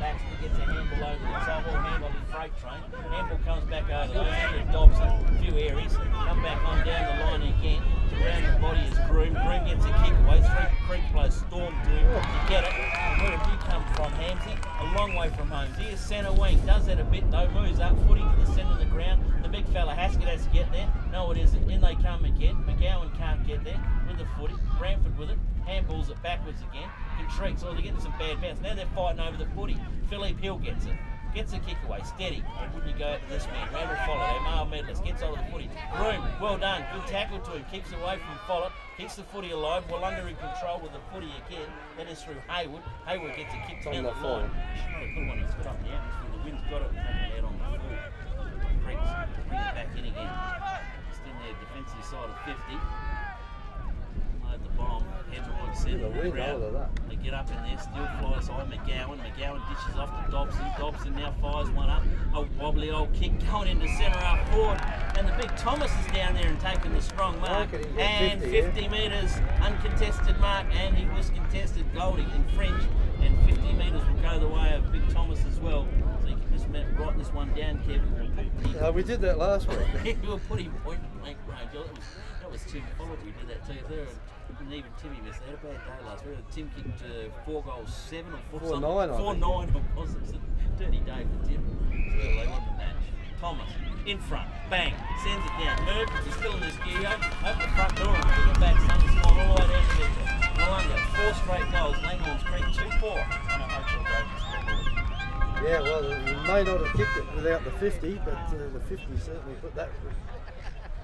Baxter gets a handball over the top, or handball in freight train. Handball comes back over to Dobson. A few areas. Come back on down the line again. Around the body is Groom. Groom gets a kick away. Creek players storm to him to get it. And where did he come from, Hamsy? A long way from home. Here's centre wing. Does that a bit though. Moves up. Footy to the centre of the ground. The big fella Haskett has to get there. No, it isn't. In they come again. McGowan can't get there with the footy. Bramford with it. Handballs it backwards again. Intrigues. Oh, they're getting some bad bounce. Now they're fighting over the footy. Philippe Hill gets it. Gets a kick away. Steady. And wouldn't you go out to this man? Randall Follett, our male medalist. Gets over the footy. Groom. Well done. Good tackle to him. Keeps away from Follett. Keeps the footy alive. Willunga in control with the footy again. That is through Hayward. Hayward gets a kick down the line. Not a good one. It's got up in the atmosphere. The wind's got it. Out on the floor. Creeks bring it back in again. Just in their defensive side of 50. Load the bomb. Head towards centre. They get up in there. Still flies high. McGowan. McGowan dishes off to Dobson. Dobson now fires one up. A wobbly old kick going into centre half forward. And the big Thomas is down there and taking the strong mark. And 50 metres uncontested mark. And he was contested. Goldie infringed. And 50 metres will go the way of Big Thomas as well. So you can just write this one down, Kevin. We did that last week. We'll put him point blank range. That was Tim Follett. We did that too. And even Timmy missed. They had a bad day last week. Tim kicked 4 goals, 7 or 4 9. 4-9 it was. It was a dirty day for Tim. So they won the match. Thomas in front, bang, sends it down. Merv is still in the studio. Open the front door and kick it back. Sun's all the way down to the Willunga. 4 straight goals. Langhorne's Creek 2-4 on a hotel scoreboard. Yeah, well, you may not have kicked it without the 50, but the 50 certainly put that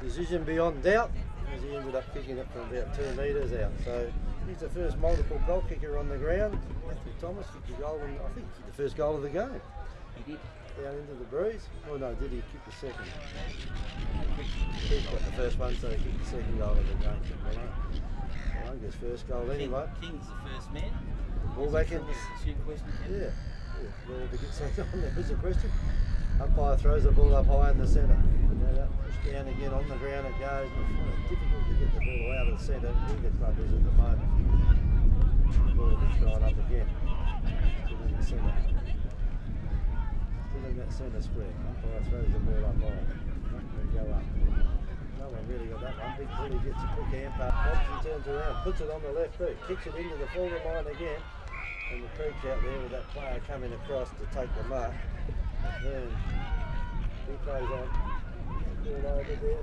decision beyond doubt, as he ended up kicking it from about 2 metres out. So he's the first multiple goal kicker on the ground. Matthew Thomas kicked the goal, and I think he kicked the first goal of the game. He did. Down into the breeze. Oh no, did he kick the second? He got the first one, so he kicked the second goal of the game. Willunga's first goal anyway. King's the first man. Ball back in. Yeah. Well, to get something on there. There's a question. Umpire throws the ball up high in the centre. Pushed down again on the ground it goes. It's difficult to get the ball out of the centre. Neither club is at the moment. The ball gets thrown up again. Still in the centre. Still in that centre square. Umpire throws the ball up high. They go up. No one really got that one. Big Bully gets a quick amp up. Hobson turns around, puts it on the left boot, kicks it into the forward line again. And the Creek's out there with that player coming across to take the mark. Then he plays on. Ball over there.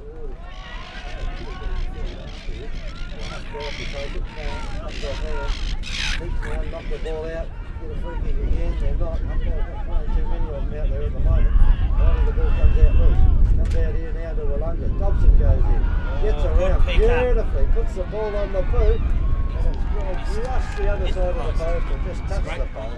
To take it. Comes off hand. Keeps down, knock the ball out. Get a free kick again. They're not. Umpire's not playing too many of them out there at the moment. Finally the ball comes out loose. Comes out here now to Willunga. Dobson goes in. Gets around beautifully. Puts the ball on the boot. Just the other side of the post and just touched the post.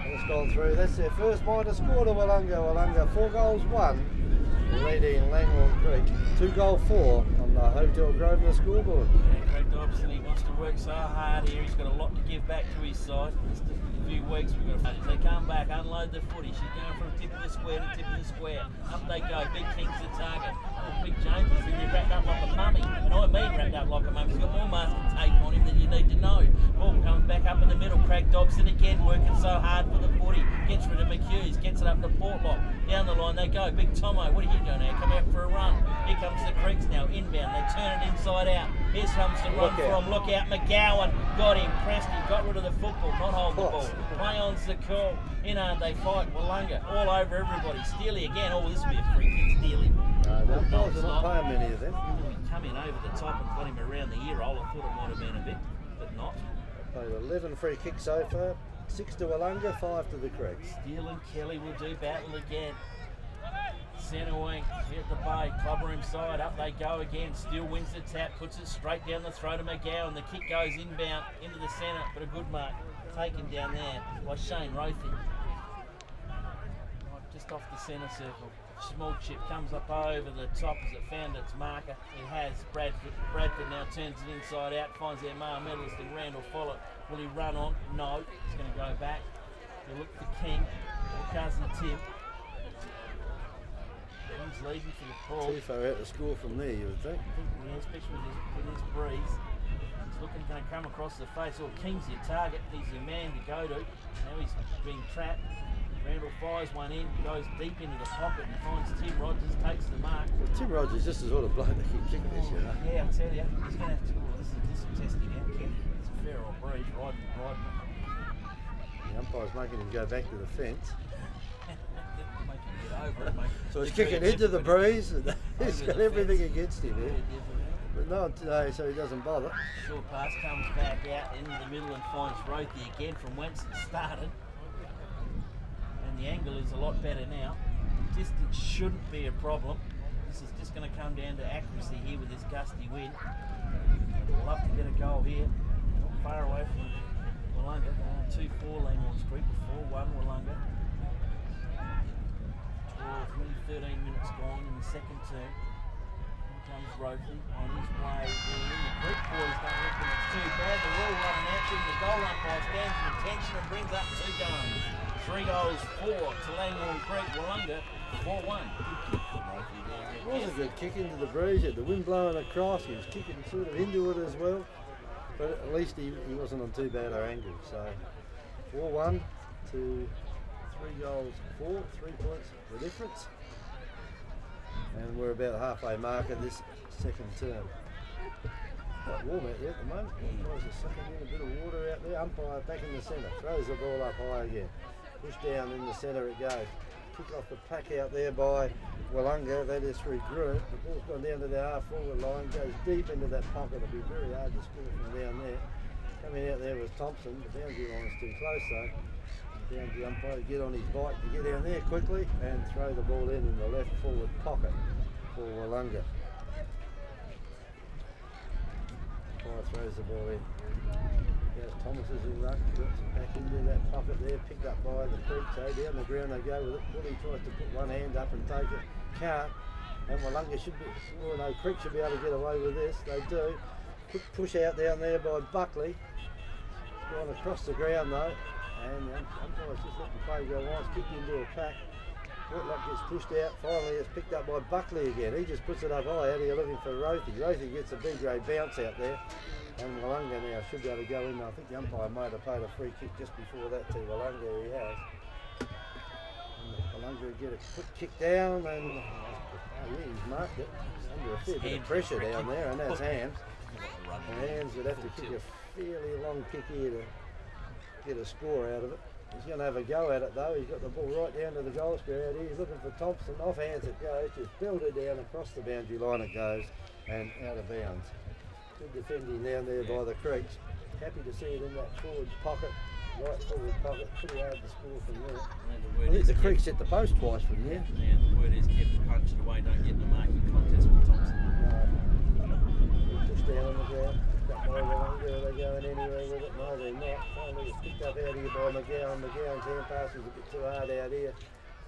And it's gone through. That's their first minor score to Willunga. Willunga 4 goals 1, leading Langhorne Creek 2 goal 4 on the Hotel Grosvenor scoreboard. Yeah, Craig Dobson, he wants to work so hard here. He's got a lot to give back to his side. Just a few weeks we've got to. They come back, unload the footy. She's going from tip of the square to tip of the square. Up they go. Big King's the target. Big James is in there wrapped up like a mummy. And I mean wrapped up like a mummy. He's got more masking tape on him than you need to know. Ball comes back up in the middle. Craig Dobson again working so hard for the footy. Gets rid of McHughes. Gets it up to Portlock. Down the line they go. Big Tomo, what are you doing now? Come out for a run. Here comes the Creeks now. Inbound. They turn it inside out. Here comes the run from Look Out. McGowan got him. Preston got rid of the football, not holding the ball. Play on's the call. In they fight. Willunga all over everybody. Steely again. Oh, this will be a free kick. Steely. The umpires are not paying many of them. Come in over the top and got him around the ear hole. I thought it might have been a bit, but not. Played 11 free kicks so far. 6 to Willunga, 5 to the Creeks. Steele and Kelly will do battle again. Centre wing, hit the bay, clubber inside, up they go again. Steele wins the tap, puts it straight down the throat of McGowan. The kick goes inbound into the centre, but a good mark taken down there by Shane Rothy. Just off the centre circle. Small chip comes up over the top as it found its marker. It has Bradford. Bradford now turns it inside out, finds their male medalist in Randall Follett. Will he run on? No, he's going to go back. They look for King, or cousin Tim. He's leading for the ball. Too far out to score from there, you would think. Yeah, especially with this breeze. He's looking, going to come across the face. Or King's your target. He's your man to go to. Now he's being trapped. Randall fires one in, goes deep into the pocket and finds Tim Rogers, takes the mark. Well, Tim Rogers just as well to bloke that keep kicking this, you know. Yeah, I tell you, he's going to have to. This is testing out, Ken. It's a fair old breeze, riding. The umpire's making him go back to the fence. Make him get over it, mate. So he's kicking into the breeze, and he's got everything against him here. But not today, so he doesn't bother. Short pass comes back out into the middle and finds Rothy again from whence it started. The angle is a lot better now. Distance shouldn't be a problem. This is just going to come down to accuracy here with this gusty wind. We'll love to get a goal here. Not far away from Willunga. 2-4 Langhorne Street, 4-1 Willunga. 13 minutes gone in the second term. Here comes Rothy on his way in. The Greek boys don't reckon it's too bad. They're all running out to him. The goal umpire stands at attention and brings up 2 guns. 3 goals, 4 to Langhorne Creek. Willunga, 4-1. It was a good kick into the breeze. Had the wind blowing across. He was kicking sort of into it as well. But at least he wasn't on too bad an angle. So 4-1 to 3 goals, 4, 3 points the difference. And we're about halfway mark of this second term. Quite warm out there at the moment. Guys are sucking in a bit of water out there. Umpire back in the centre. Throws the ball up high again. Push down in the centre it goes. Kick off the pack out there by Willunga. They just regroup. The ball's gone down to the half forward line. Goes deep into that pocket. It'll be very hard to score from down there. Coming out there was Thompson. The boundary line's too close though. The boundary umpire to get on his bike to get down there quickly and throw the ball in the left forward pocket for Willunga. Umpire throws the ball in. Thomas is in luck, gets back into that pocket there, picked up by the Creek, so down the ground they go with it. Bully tries to put one hand up and take it, can't, and Willunga should be, well no, Creek should be able to get away with this, they do. Quick push out down there by Buckley, gone across the ground though, and umpire's just let the play go on, it's kicked into a pack. Whitlock gets pushed out, finally it's picked up by Buckley again, he just puts it up high, out here looking for Rothy. Rothy gets a big grey bounce out there. And Willunga now should be able to go in. I think the umpire might have played a free kick just before that to Willunga. He has. And Willunga will get a quick kick down, and he's marked it. He's under a fair bit of pressure down there, and that's Hams. And Hams would have to kick a fairly long kick here to get a score out of it. He's going to have a go at it though. He's got the ball right down to the goal square out here. He's looking for Thompson. Off hands it goes, just belted down across the boundary line it goes, and out of bounds. Good defending down there by the Creeks. Happy to see it in that forward pocket, right forward pocket. Pretty hard to score from there. I think the Creeks hit the post twice from there. Yeah, the word is kept punched away, don't get in the marking contest with Thompson. Push down on the ground, picked up by Willunga. Are they going anywhere with it? No, they're not. Finally it's picked up out here by McGowan. McGowan's hand pass was a bit too hard out here.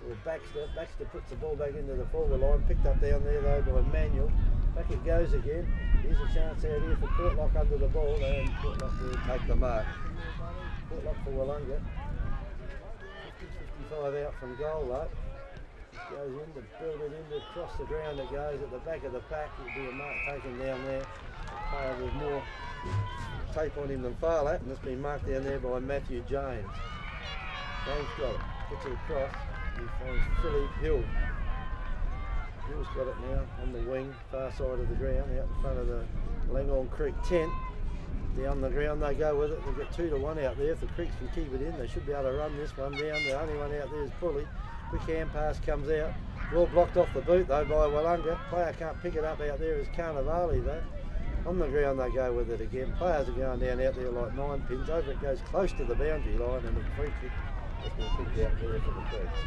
Well, Baxter puts the ball back into the forward line, picked up down there though by Manuel. Back it goes again. Here's a chance out here for Portlock under the ball, and Portlock will take the mark. Portlock for Willunga. 55 out from goal though. Goes in to build it into across the ground. It goes at the back of the pack. It'll be a mark taken down there. A player with more tape on him than Farlat, and it's been marked down there by Matthew James. James got it. Puts it across. He finds Philip Hill. Bill's got it now on the wing, far side of the ground, out in front of the Langhorne Creek tent. Down the ground they go with it. They've got 2-1 out there. If the Creeks can keep it in, they should be able to run this one down. The only one out there is Bully. Quick hand pass comes out. Well blocked off the boot though by Willunga. Player can't pick it up out there as Carnivale though. On the ground they go with it again. Players are going down out there like 9 pins. Over it goes close to the boundary line and a free kick has been picked out there for the Creeks.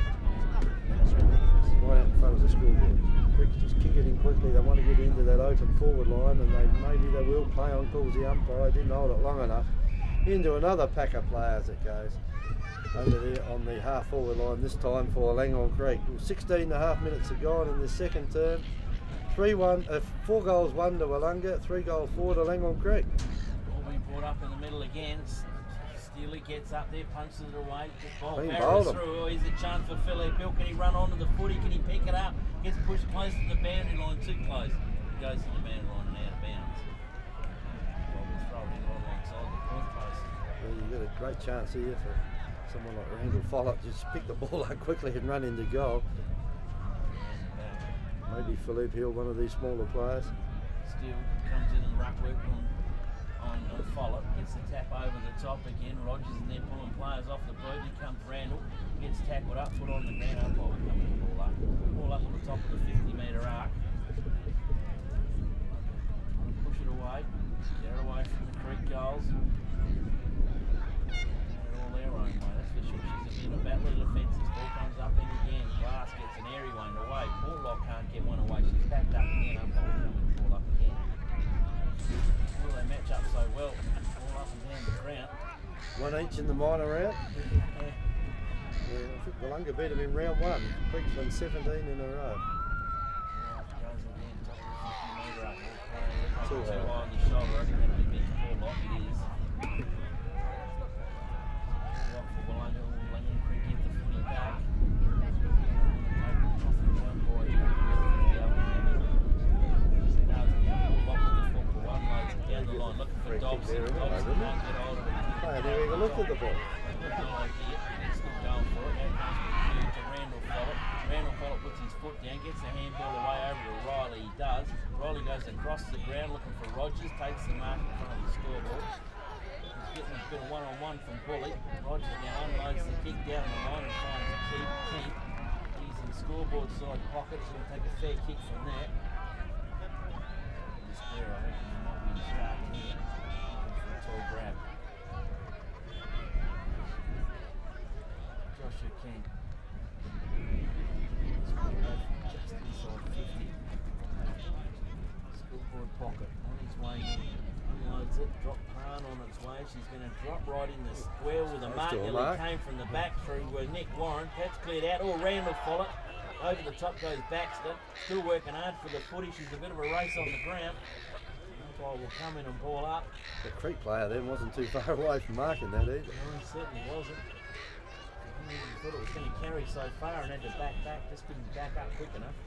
Right out in front of the scoreboard. Creeks just kick it in quickly. They want to get into that open forward line and maybe they will play on, calls the umpire. Didn't hold it long enough. Into another pack of players it goes. Over there on the half forward line this time for Langhorne Creek. 16.5 minutes are gone in the second term. 4 goals 1 to Willunga, 3 goals 4 to Langhorne Creek. Ball being brought up in the middle again. Steely gets up there, punches it away. Just ball Clean barrels bowled through. Oh, here's a chance for Philip Bill. Can he run onto the footy? Can he pick it up? Gets pushed close to the boundary line, too close. He goes to the boundary line and out of bounds. Well, we'll throw it in right alongside the point post. Well, you've got a great chance here for someone like Randall Follett. Just pick the ball up quickly and run into goal. Maybe Philippe Hill, one of these smaller players. Still comes in and ruck work on Follett, gets the tap over the top again. Rogers in there pulling players off the boot. Here comes Randall, gets tackled up, put on the ground. Umpire coming the ball up. Ball up on the top of the 50-metre arc. Push it away, get it away from the Creek goals. They're all their own way, that's for sure. She's in a battle of defences. Ball comes up in again. Glass gets an airy one away. Portlock can't get one away. She's packed up again. Umpire coming the ball up again. Well, they match up so well. All up and down the ground. 1 each in the minor round. Yeah, I think Willunga beat them in round 1. Creeks won 17 in a row. Goes again, top of the 50-metre arc. Too Too high. high on the shoulder. I think that'll be big Portlock. It is. Portlock for Willunga. Langhorne Creek get the footy back. Down the line, looking for Dobson. Dobson can't get hold of it. Player never even looked at the ball. No idea. He's still going for it. That comes from to Randall Follett. Randall Follett puts his foot down, gets the handball away over to Riley. He does. Riley goes across the ground looking for Rogers, takes the mark in front of the scoreboard. He's getting a bit of one-on-one from Bully. Rogers now unloads the kick down the line and finds a keep. He's in the scoreboard side pocket. He's going to take a fair kick from there. Just there, I reckon he might be starting here. Looking for a tall grab. Joshua King. Just inside 50. Scoreboard pocket on his way in. Unloads it, drop Pan on its way. She's going to drop right in the square with a mark. Nearly came from the back through Nick Warren. That's cleared out. Oh, Randall Follett. Over the top goes Baxter. Still working hard for the footy. She's a bit of a race on the ground. Umpire will come in and ball up. The Creek player then wasn't too far away from marking that either. No, he certainly wasn't. He thought it was going to carry so far and had to back, just couldn't back up quick enough.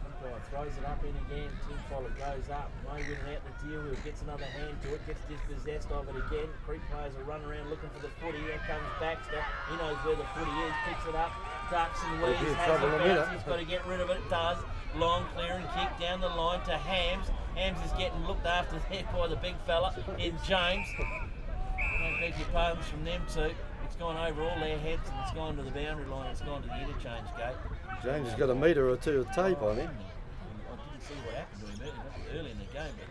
Umpire throws it up in again. Tim Follett goes up. No winning out the deal. He gets another hand to it, gets dispossessed of it again. Creek players will run around looking for the footy. Here comes Baxter. He knows where the footy is, picks it up. Ducks and weaves, has a bounce. He's got to get rid of it. It does. Long clearing kick down the line to Hams. Hams is getting looked after there by the big fella in James. Don't beg your pardons from them two. It's gone over all their heads and it's gone to the boundary line. It's gone to the interchange gate. James has got a metre or two of tape on him. I didn't see what happened to him early in the game, but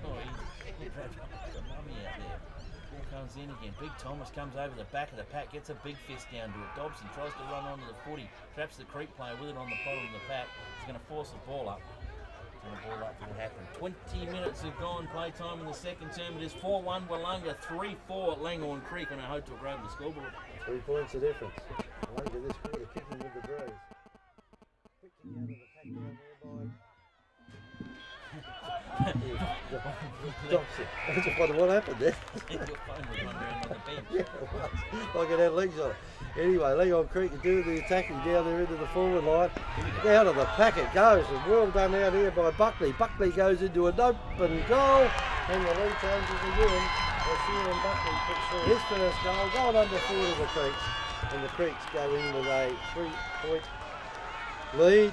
he grabbed the mummy out there. Ball comes in again. Big Thomas comes over the back of the pack, gets a big fist down to it. Dobson tries to run onto the footy, traps the Creek player with it on the bottom of the pack. He's going to force the ball up. And the ball up will happen. 20 minutes have gone, play time in the second term. It is 4-1 Willunga, 3-4 Langhorne Creek on a Hotel Grove the scoreboard. 3 points of difference. Willunga this quarter kicking with the breeze. Quick kick out of the pack down there by Dobson. I just wondered what happened there. Your phone was running around on the bench. Yeah, it was. Like it had legs on it. Anyway, Langhorne Creek can do the attacking down there into the forward line. Out of the pack it goes, and well done out here by Buckley. Buckley goes into an open goal, and the lead changes again. Sheeran Buckley puts through his first goal, goal number 4 to the Creeks. And the Creeks go in with a 3-point lead.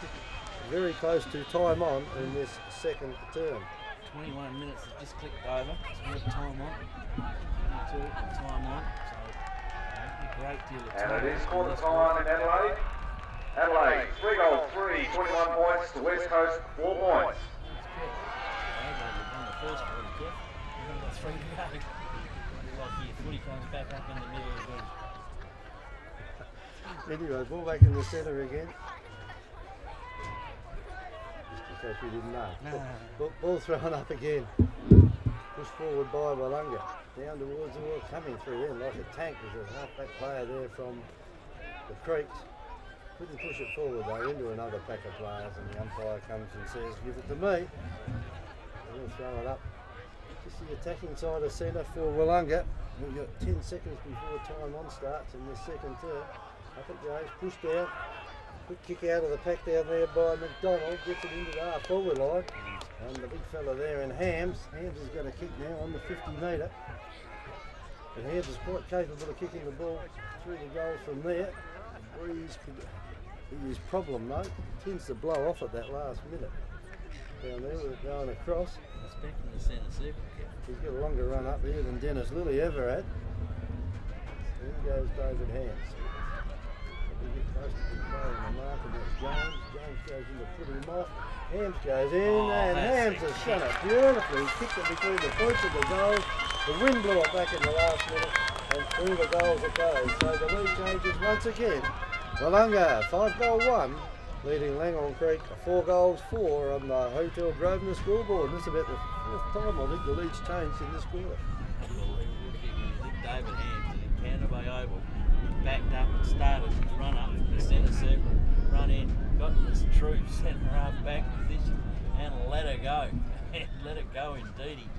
very close to time on in this second term. 21 minutes has just clicked over. So we have time on. 22 time on. So a great deal of time. And it is quarter time in Adelaide. Adelaide, 3 goals, 21 points to West Coast, 4 points. Adelaide won the first quarter, Jeff. We've only got 3 to go. Like your footy comes back up in the middle of the Anyway, ball back in the centre again. Just in case we didn't know. Ball thrown up again. Pushed forward by Willunga. Down towards the wall, coming through in like a tank. There's a half-back player there from the Creeks. Couldn't push it forward though into another pack of players, and the umpire comes and says, "Give it to me." We'll throw it up. Just the attacking side of centre for Willunga. We've got 10 seconds before time on starts in this second term. Up it goes, pushed down. Quick kick out of the pack down there by McDonald. Gets it into the half forward line. And the big fella there in Hams. Hams has got a kick now on the 50 metre. But Hams is quite capable of kicking the ball through the goal from there. His problem though, tends to blow off at that last minute. Down there with it going across. It's back in the centre circle. He's got a longer run up here than Dennis Lilly ever had. So in goes David Hams. We get close to the play in the mark, and that's James. James goes in to put him off. Hams goes in, and Hams has shot it beautifully. He kicked it between the points of the goals. The wind blew it back in the last minute, and through the goals it goes. So the lead changes once again. Willunga, 5-goal-1, leading Langhorne Creek 4 goals 4 on the Hotel Grosvenor scoreboard. And this is about the 4th time I think the lead's changed in this quarter. Unbelievable kick. I think David Hams in Canada Bay Oval backed up and started his run up from the centre circle, run in, got this true centre half back position and let her go. And let it go indeed.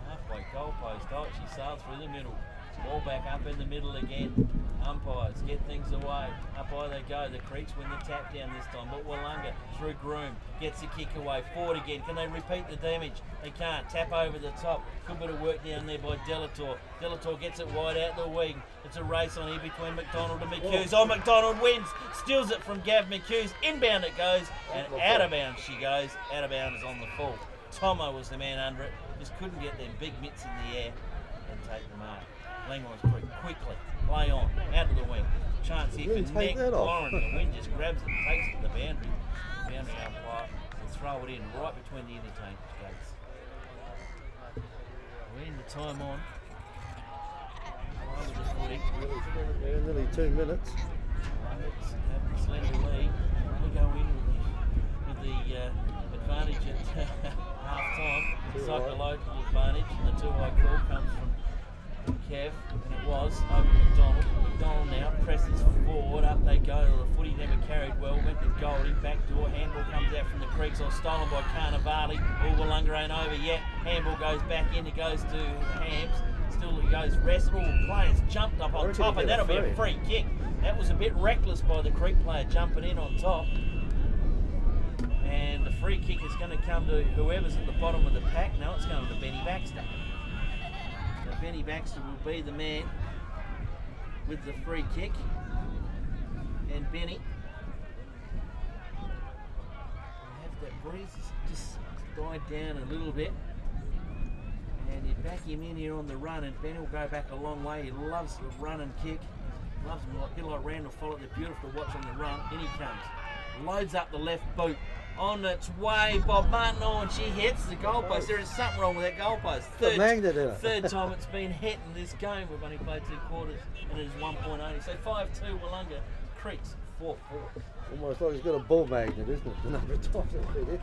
Halfway goal post, she sailed through the middle. Ball back up in the middle again. Umpires get things away. Up high they go. The Creeks win the tap down this time. But Willunga through Groom gets the kick away. Forward again. Can they repeat the damage? They can't. Tap over the top. Good bit of work down there by Delator. Delator gets it wide out the wing. It's a race on here between McDonald and McHughes. Oh, McDonald wins. Steals it from Gav McHughes. Inbound it goes. And out of bounds she goes. Out of bounds on the full. Tomo was the man under it. Just couldn't get them big mitts in the air and take the mark. Langhorne's Creek quickly, play on, out of the wing. Chance here for Nick Lauren. The wind just grabs it and takes it to the boundary. Boundary umpire will throw it in right between the interchange gates. We're in the time on. Over the footy. Nearly 2 minutes. Have the slender lead. We go in with the advantage at half time. Psychological advantage. And the 2-high call comes from Kev, and it was over McDonald. McDonald now presses forward, up they go. The footy never carried well, went to Goldie, backdoor, handball comes out from the Creeks, or stolen by Carnivale. Willunga ain't over yet. Handball goes back in, it goes to Hams. Still it goes rest. Players jumped up on top, and that'll be a free kick. That was a bit reckless by the Creek player jumping in on top. And the free kick is going to come to whoever's at the bottom of the pack. No, it's going to Benny Baxter. Benny Baxter will be the man with the free kick, and Benny will have that breeze just died down a little bit, and you back him in here on the run, and Benny will go back a long way. He loves the run and kick, loves him a bit like Randall Follett. They're beautiful to watch on the run. In he comes, loads up the left boot. On its way, Bob Martin, and she hits the goalpost. There is something wrong with that goalpost. Third time it's been hit in this game. We've only played 2 quarters, and it is 1 point only. So 5-2 Willunga. Creeks 4-4. Almost like he's got a ball magnet, isn't it? The number of times it's been hit.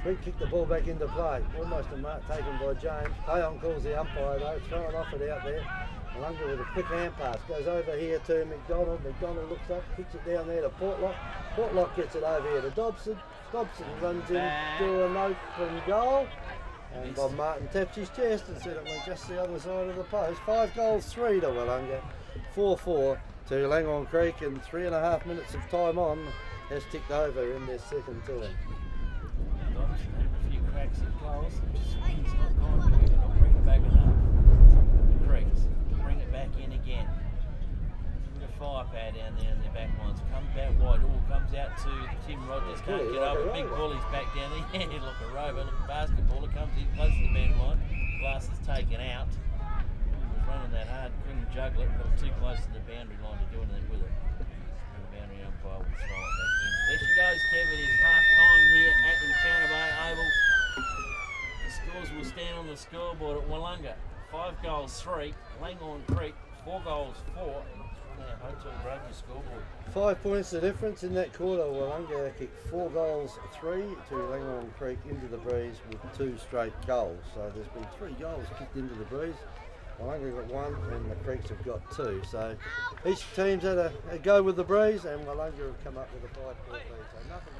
Creek kicked the ball back into play. Almost a mark taken by James. Play on calls the umpire though, throwing off it out there. Willunga with a quick hand pass. Goes over here to McDonald. McDonald looks up, kicks it down there to Portlock. Portlock gets it over here to Dobson. Dobson runs into an open goal. And Bob Martin taps his chest and said it went just the other side of the post. 5 goals 3 to Willunga. 4-4 to Langhorne Creek, and 3.5 minutes of time on has ticked over in this second term. Dobson had a few cracks at goals. Swing's not gone good. They'll bring it back enough. Creeks bring it back in again. With a firepower down there in their back lines. Comes back wide. All comes out to the Tim Rogers Bully, can't get like a over. Big rover. Bully's back down there. Yeah, like a rover. Look, basketballer comes in close to the boundary line. Glass is taken out. He was running that hard, couldn't juggle it, got too close to the boundary line to do anything with it. And the boundary umpire will throw it back in. There she goes, Kev. It is half time here at the Encounter Bay Oval. The scores will stand on the scoreboard at Willunga. 5 goals, 3. Langhorne Creek, 4 goals, 4. Hotel Grosvenor scoreboard. 5 points the difference in that quarter. Willunga kicked 4 goals, 3 to Langhorne Creek into the breeze with 2 straight goals. So there's been 3 goals kicked into the breeze. Willunga got 1 and the Creeks have got 2. So each team's had a go with the breeze and Willunga have come up with a 5-point lead. So nothing.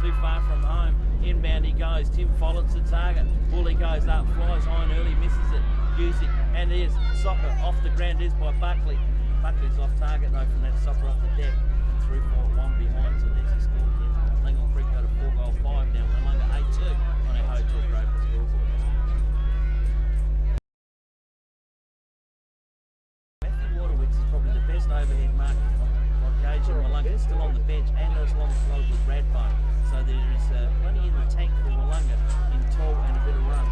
too far from home. Inbound he goes. Tim Follett's the target. Bully goes up, flies high and early, misses it. Music, and there's Soccer off the ground. Is by Buckley. Buckley's off target though from that Soccer off the deck. And 3-4-1 behind, so there's the score again. Langhorne Creek got a 4-5 down. Willunga 8-2 on our Hotel Grove scoreboard. Is probably the best overhead mark on Gage and Willunga. Still on the bench, and as long as well with Radbone. So there is plenty in the tank for Willunga in tall and a bit of run.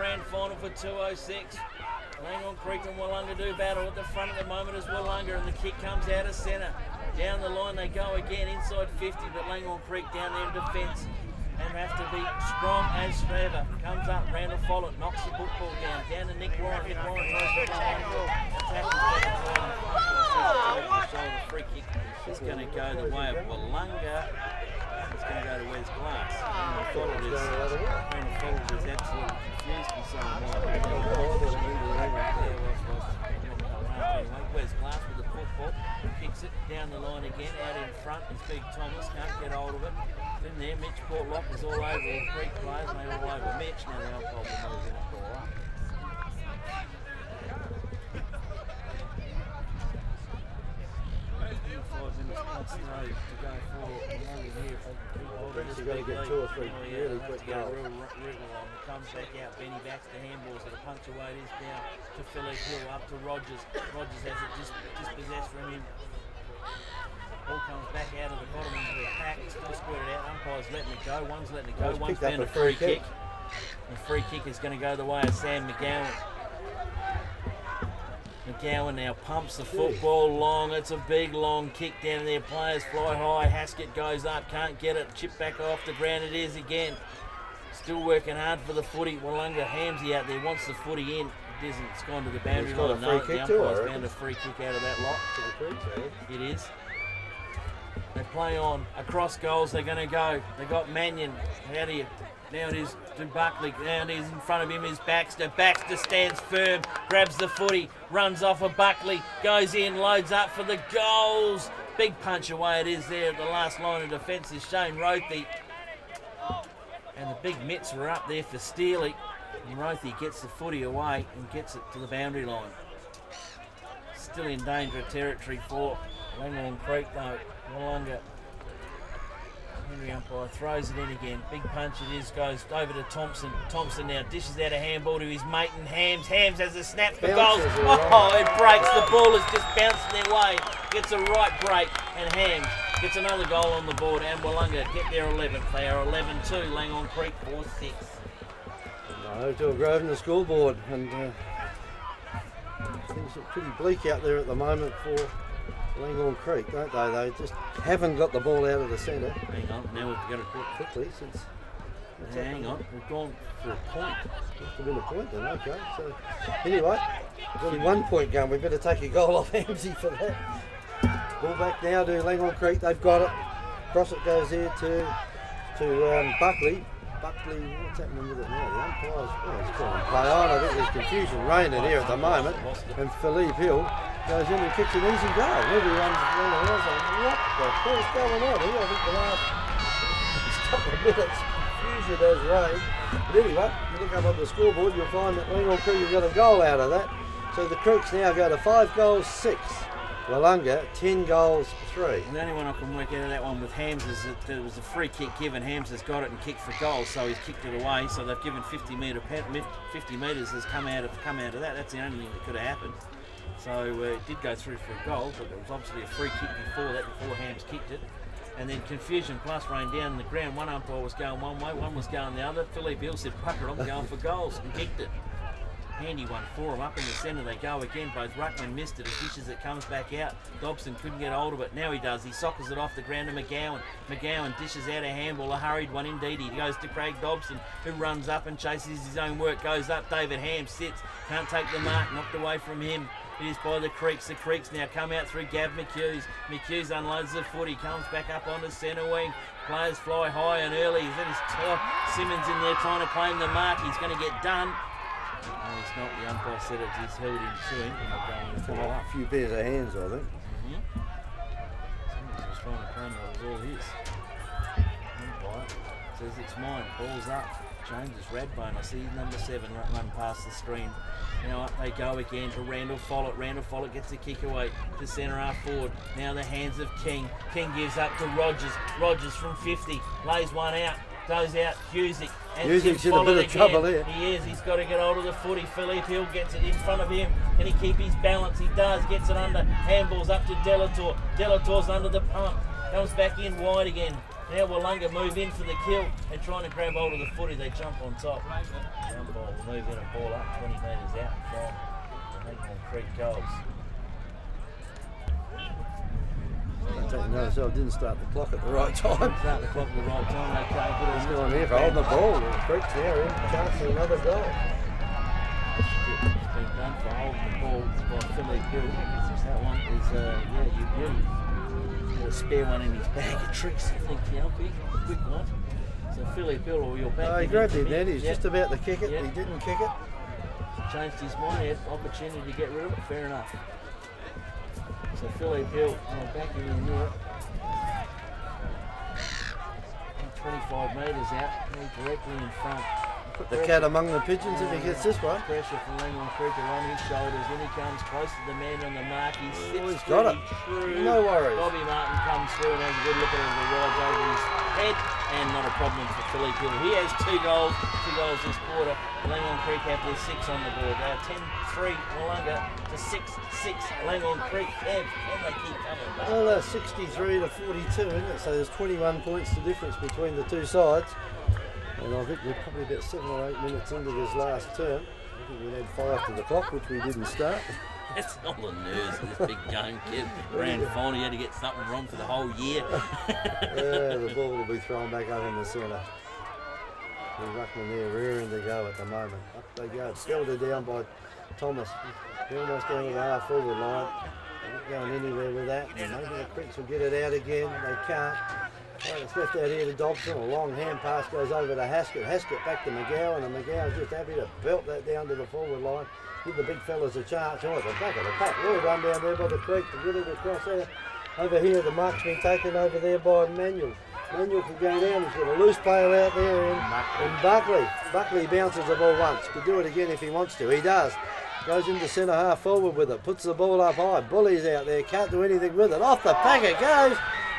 grand final for 206. Langhorne Creek and Willunga do battle at the front at the moment as Willunga, and the kick comes out of centre. Down the line they go again, inside 50, but Langhorne Creek down there in defence and have to be strong as ever. Comes up, Randall Follett, knocks the football down to Nick Warren. Nick Warren throws the ball. Shoulder free kick is going to go the way of Willunga. It's going to go to Wes Glass. Randall Follett is absolutely confused himself. Wes Glass with the football, kicks it down the line again, out in front. It's Big Thomas, can't get hold of it. In there, Mitch Portlock is all over the Creek players, and they're all over Mitch. Now the umpire knows in a ball up. 5 minutes plus to go for Willunga here. If they can keep hold of this big lead. 2 or 3 really quick goals. Comes back out, Benny backs the handballs at a punch away. It is down to Philip Hill, up to Rogers. Rogers has it dispossessed from him. Ball comes back out of the bottom of the pack, still squirted out. Umpire's letting it go, one's letting it go, one's found a free kick. The free kick is going to go the way of Sam McGowan. McGowan now pumps the football long. It's a big long kick down there. Players fly high. Haskett goes up, can't get it. Chip back off the ground. It is again. Still working hard for the footy. Willunga Hamsey out there wants the footy in. It isn't. It's gone to the boundary line. No, the umpire's found a free kick out of that lot. It is. They play on. Across goals they're going to go. They got Mannion. How do you... Now it is to Buckley. Now it is in front of him is Baxter. Baxter stands firm, grabs the footy, runs off of Buckley, goes in, loads up for the goals. Big punch away it is there at the last line of defence is Shane Rothy. And the big mitts were up there for Steely. And Rothy gets the footy away and gets it to the boundary line. Still in danger territory for Langhorne Creek though. Willunga. Henry umpire throws it in again. Big punch it is, goes over to Thompson. Thompson now dishes out a handball to his mate and Hams. Hams has a snap for goals. Oh, it breaks. The ball is just bouncing their way. Gets a right break and Hams gets another goal on the board and Willunga get their 11th. They are 11-2. Langhorne Creek 4-6. No, to a Grosvenor school board and things look pretty bleak out there at the moment for Langhorne Creek, don't they? They just haven't got the ball out of the centre. Hang on, now we've got to do it quickly since. Hang on, we've gone for a point. Must have been a point then, okay. So anyway, there's only 1 point going. We better take a goal off Hamsey for that. Ball back now to Langhorne Creek. They've got it. Cross it goes here to Buckley. Buckley, what's happening with it now? The umpire's he's calling play on. I think there's confusion raining here at the moment. And Philippe Hill goes in and kicks an easy goal. Everyone's running around saying, what the hell's going on here? I think the last couple of minutes, confusion has reigned. But anyway, you look up on the scoreboard, you'll find that Langhorne Creek have got a goal out of that. So the Creeks now go to 5 goals, 6. Willunga, 10 goals, 3. The only one I can work out of that one with Hams is that there was a free kick given. Hams has got it and kicked for goal, so he's kicked it away. So they've given 50 metres has come out of that. That's the only thing that could have happened. So it did go through for a goal, but there was obviously a free kick before that, before Hams kicked it. And then confusion plus rain down on the ground. One umpire was going one way, one was going the other. Philippe Hill said, pucker, I'm going for goals, and kicked it. Handy one for him. Up in the centre they go again. Both Ruckman missed it. As dishes it comes back out. Dobson couldn't get hold of it. Now he does. He sockers it off the ground to McGowan. McGowan dishes out a handball. A hurried one indeed. He goes to Craig Dobson, who runs up and chases his own work. Goes up. David Ham sits. Can't take the mark. Knocked away from him. It is by the Creeks. The Creeks now come out through Gav McHughes. McHughes unloads the footy. Comes back up onto centre wing. Players fly high and early. Then it's Simmons in there trying to claim the mark. He's going to get done. No, it's not. The umpire said it. He's held him to him. A few pairs of hands, I think. Simmons was trying to claim it was all his. Umpire says it's mine. Ball's up. Changes Radbone. I see number 7 run past the screen. Now up they go again to Randall Follett. Randall Follett gets the kick away to centre half forward. Now the hands of King. King gives up to Rogers. Rogers from 50 lays one out. Goes out Husick. Husic's in a bit of trouble here. He is. He's got to get hold of the footy. Philippe Hill gets it in front of him. Can he keep his balance? He does. Gets it under. Handballs up to Delator. Delator's under the pump. Comes back in wide again. Now Willunga move in for the kill and trying to grab hold of the footy. They jump on top. The umpire will move in and ball up 20 metres out from the Langhorne Creek goals. I take notice I didn't start the clock at the right time. Start the clock at the right time. Okay, good. He's going here for holding the ball. The Creek's now in chance for another goal. It's been done for holding the ball by Philly Bill. That one is, you got a spare one in his bag of tricks, I think, big, quick one. So Philly Bill, or your back. Oh, he grabbed it then. He's just about to kick it. Yep. He didn't kick it. Changed his mind, he had opportunity to get rid of it, fair enough. So Philly Bill backing in there. 25 metres out, directly in front. Put the cat among the pigeons if he gets this one. Pressure from Langhorne Creek on his shoulders. In he comes close to the man on the mark. He slips he's got it. Through. No worries. Bobby Martin comes through and has a good look at it as it rides over his head. And not a problem for Philly Bill. He has 2 goals this quarter. Langhorne Creek have their 6 on the board. They are 10-3 Willunga to 6-6 Langhorne Creek. Can they keep coming back? Well, 63 to 42, isn't it? So there's 21 points the difference between the two sides. And I think we're probably about 7 or 8 minutes into this last term. I think we had 5 to the clock, which we didn't start. It's all the nerves of this big game kid. Grand final, he had to get something wrong for the whole year. Yeah, the ball will be thrown back up in the centre. The ruckman there rearing to go at the moment. Up they go. Belted down by Thomas. They're almost down to the half forward line. They're not going anywhere with that. And maybe the Creeks will get it out again. They can't. Well, it's left out here to Dobson. A long hand pass goes over to Haskett. Haskett back to McGowan, and McGowan's just happy to belt that down to the forward line. Give the big fellas a chance. Oh, at the back of the pack. Well done down there by the Creek to get it across there. Over here, the mark's been taken over there by Manuel. Manuel can go down. He's got a loose player out there in Buckley. Buckley bounces the ball once. Could do it again if he wants to. He does. Goes into centre half forward with it. Puts the ball up high. Bully's out there. Can't do anything with it. Off the pack it goes.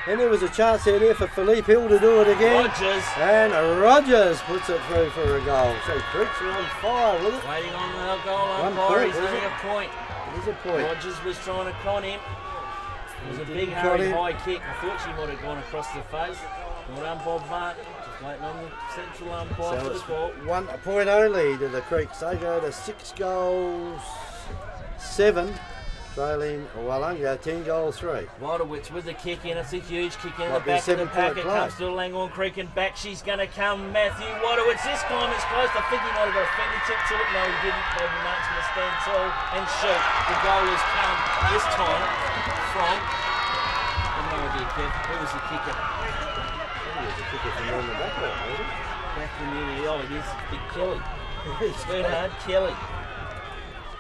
And there was a chance out there for Philippe Hill to do it again. Rogers. And Rogers puts it through for a goal. So Creeks are on fire with it. Waiting on the goal One umpire. point, He's is only it? a point. It is a point. Rogers was trying to con him. It was a big Didn't hurried con him. high kick. I thought she might have gone across the face. Well done, Bob Martin. Just waiting on the central umpire So for the it's call. 1 point only to the Creeks. They go to 6 goals, 7. Trailing Willunga 10 goals 3. Wadowitz with the kick in. It's a huge kick in Might the be a back of the 7-point pack. It play. comes to Langhorne Creek and back. She's going to come. Matthew Wadowitz. This time it's close. I think he might have got a fingertip to it. No, he didn't. Bobby Martin's going to stand tall and shoot. The goal has come this time from. I have no idea, Kev. Who was the kicker? He was a kicker from on the back line, wasn't it? Back in the oh, it is Big Kelly. Bernard Kelly.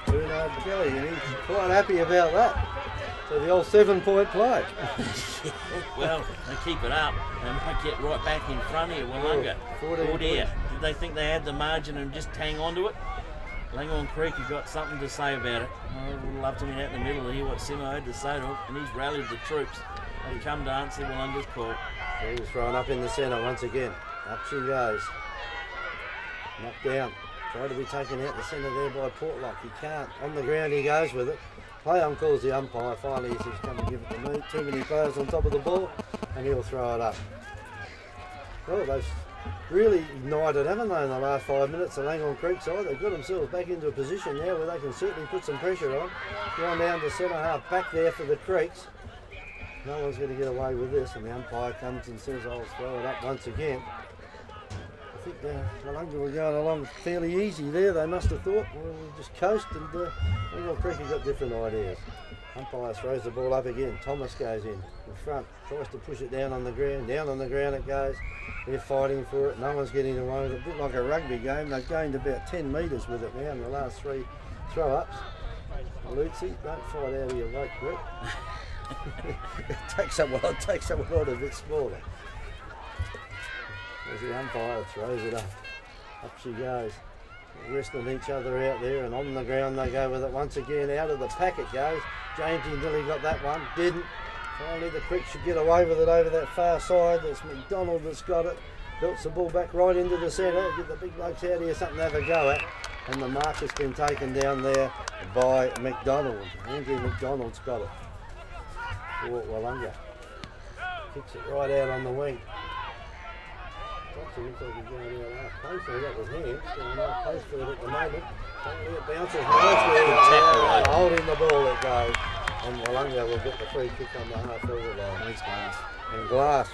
Bernard Kelly, and he's quite happy about that. So the old 7-point play. Well, they keep it up. They might get right back in front here. Willunga. 14 Oh dear. points. Did they think they had the margin and just hang on to it? Langhorne Creek have got something to say about it. I would love to be out in the middle and hear what Simo had to say to him. And he's rallied the troops. They've come to answer Willunga's call. He's thrown up in the centre once again. Up she goes. Knocked down. Tried to be taken out the centre there by Portlock. He can't. On the ground he goes with it. Play on calls the umpire. Finally he says, come and give it to me. Too many players on top of the ball. And he'll throw it up. Well, they've really ignited, haven't they, in the last 5 minutes, the Langhorne Creek side. They've got themselves back into a position now where they can certainly put some pressure on. Going down to centre half, back there for the Creeks. No one's going to get away with this, and the umpire comes and says, I'll throw it up once again. I think Willunga were going along fairly easy there. They must have thought, well, we'll just coast, and Langhorne Creek have got different ideas. Umpire throws the ball up again. Thomas goes in front, tries to push it down on the ground. Down on the ground it goes. They're fighting for it. No one's getting away with it. A bit like a rugby game. They've gained about 10 metres with it now in the last 3 throw-ups. Lutzi, don't fight out of your weight, Brett. It takes someone on a bit smaller. As the umpire throws it up. Up she goes. Wrestling each other out there, and on the ground they go with it once again. Out of the pack it goes. James nearly got that one. Didn't. Finally the Creek should get away with it over that far side. It's McDonald that's got it. Belts the ball back right into the centre. Get the big blokes out here, something to have a go at. And the mark has been taken down there by McDonald. Andrew McDonald's got it. For Willunga. Kicks it right out on the wing. Thompson looks like he's going out half post. So that was hands. Going half post for it at the moment. Finally it bounces nicely. Holding the ball it goes. And Willunga will get the free kick on the half forward line. Thanks, Glass. And Glass,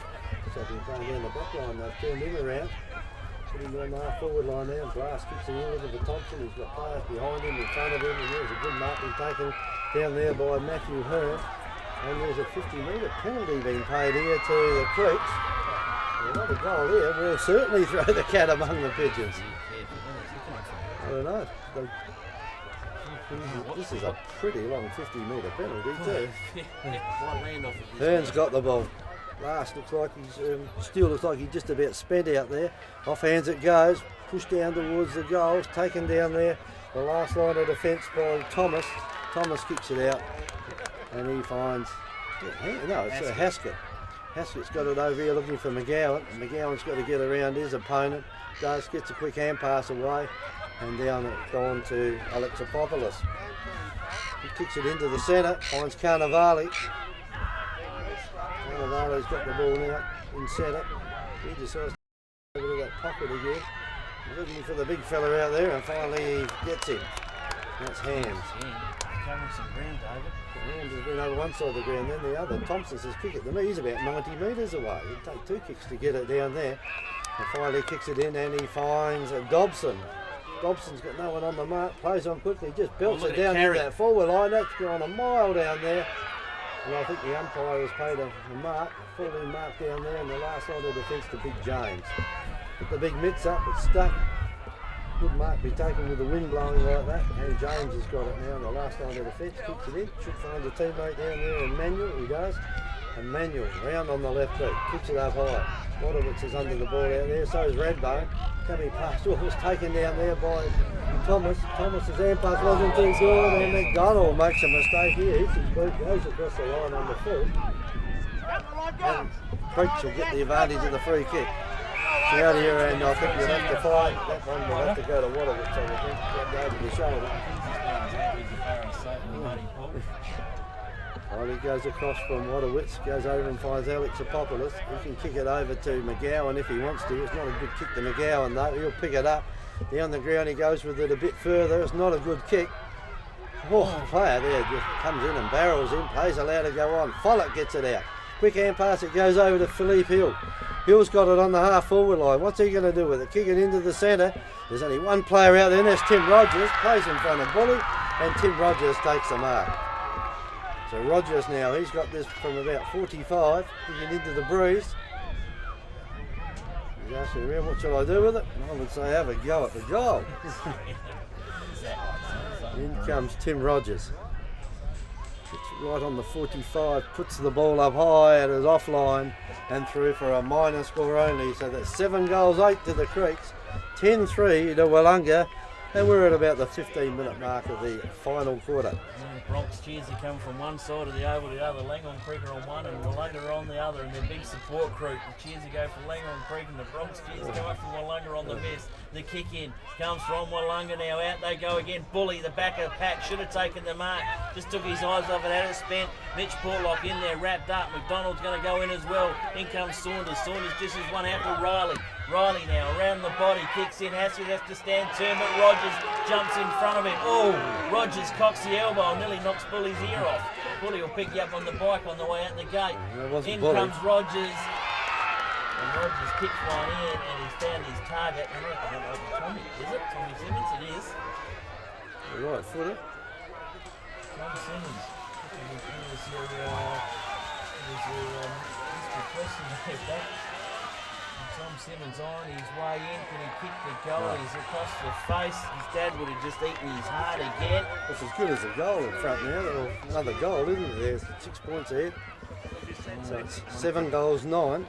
so he's going down the back line. They've turned him around. Put him on the half forward line now. Glass kicks it in to Thompson. He's got players behind him, in front of him. And there's a good mark being taken down there by Matthew Hearn. And there's a 50-metre penalty being paid here to the Creeks. Another goal here will certainly throw the cat among the pigeons. I don't know. This is a pretty long 50-metre penalty too. Hearn's got the ball. Last looks like he's still looks like he's just about spent out there. Off hands it goes, pushed down towards the goals, taken down there. The last line of defence by Thomas. Thomas kicks it out, and he finds it's Haskett. Haskett's got it over here looking for McGowan. McGowan's got to get around his opponent. Gets a quick hand pass away, and down it gone to Alexopoulos. He kicks it into the centre, finds Carnivale. Carnivale's got the ball now in centre. He decides to go over to that pocket again. He's looking for the big fella out there, and finally he gets him. That's Hams. Covering some ground, David. Hams has been over one side of the ground, then the other. Thompson says kick it to me. He's about 90 metres away. He'd take two kicks to get it down there. And finally kicks it in, and he finds Dobson. Dobson's got no one on the mark, plays on quickly, just belts it down in that forward line. That's gone a mile down there. And I think the umpire has paid a mark, a full-in mark down there, and the last line of defence to Big James. Put the big mitts up, it's stuck. Good mark be taken with the wind blowing like that, and James has got it now. The last line of defence kicks it in, should find a teammate down there, and Manuel, he does. And Manuel round on the left boot, kicks it up high. Wadowitz is under the ball out there, so is Redbone. Coming past, was taken down there by Thomas. Thomas's hand pass wasn't too good, and McDonald makes a mistake here. Hits his boot, goes across the line on the foot. And Creech will get the advantage of the free kick. So out here, and I think you'll have to find that one will have to go to Wadowitz, I think, go over the shoulder. Well, he goes across from Wadowitz, goes over and finds Alexopoulos. He can kick it over to McGowan if he wants to. It's not a good kick to McGowan though. He'll pick it up. Down the ground he goes with it a bit further. It's not a good kick. Oh, the player there just comes in and barrels in. Play's allowed to go on. Follett gets it out. Quick hand pass, it goes over to Philippe Hill. Hill's got it on the half forward line. What's he going to do with it? Kick it into the centre. There's only one player out there, and that's Tim Rogers. Plays in front of Bully, and Tim Rogers takes the mark. So Rogers now, he's got this from about 45, kicking into the breeze. He's asking around, what shall I do with it? And I would say, have a go at the goal. In comes Tim Rogers. Gets right on the 45, puts the ball up high at his offline and through for a minor score only. So that's 7 goals, 8 to the Creeks, 10-3 to Willunga. And we're at about the 15-minute mark of the final quarter. Bronx cheers are come from one side of the oval to the other. Langhorne Creek are on one and Willunga are on the other, and their big support crew. The cheers go for Langhorne Creek, and the Bronx cheers go up from Willunga on the vest. The kick in comes from Willunga now. Out they go again. Bully, the back of the pack, should have taken the mark. Just took his eyes off it, had it spent. Mitch Portlock in there, wrapped up. McDonald's going to go in as well. In comes Saunders. Saunders dishes one out to Riley. Riley now around the body, kicks in. Haskett has to stand turn, but Rogers jumps in front of him. Oh, Rogers cocks the elbow and nearly knocks Bully's ear off. Bully will pick you up on the bike on the way out the gate. In comes Rogers. And Rogers kicks one in, and he's found his target. And I don't know if Tommy, is it? Tommy Simmons? It is. Right footer. Tommy Simmons. Mr. Preston there. Tom Simmons on his way in. Can he kick the goal? Right. He's across the face. His dad would have just eaten his heart again. That's as good as a goal in front now. Well, another goal, isn't it? There's 6 points ahead. So it's 7 goals, 9.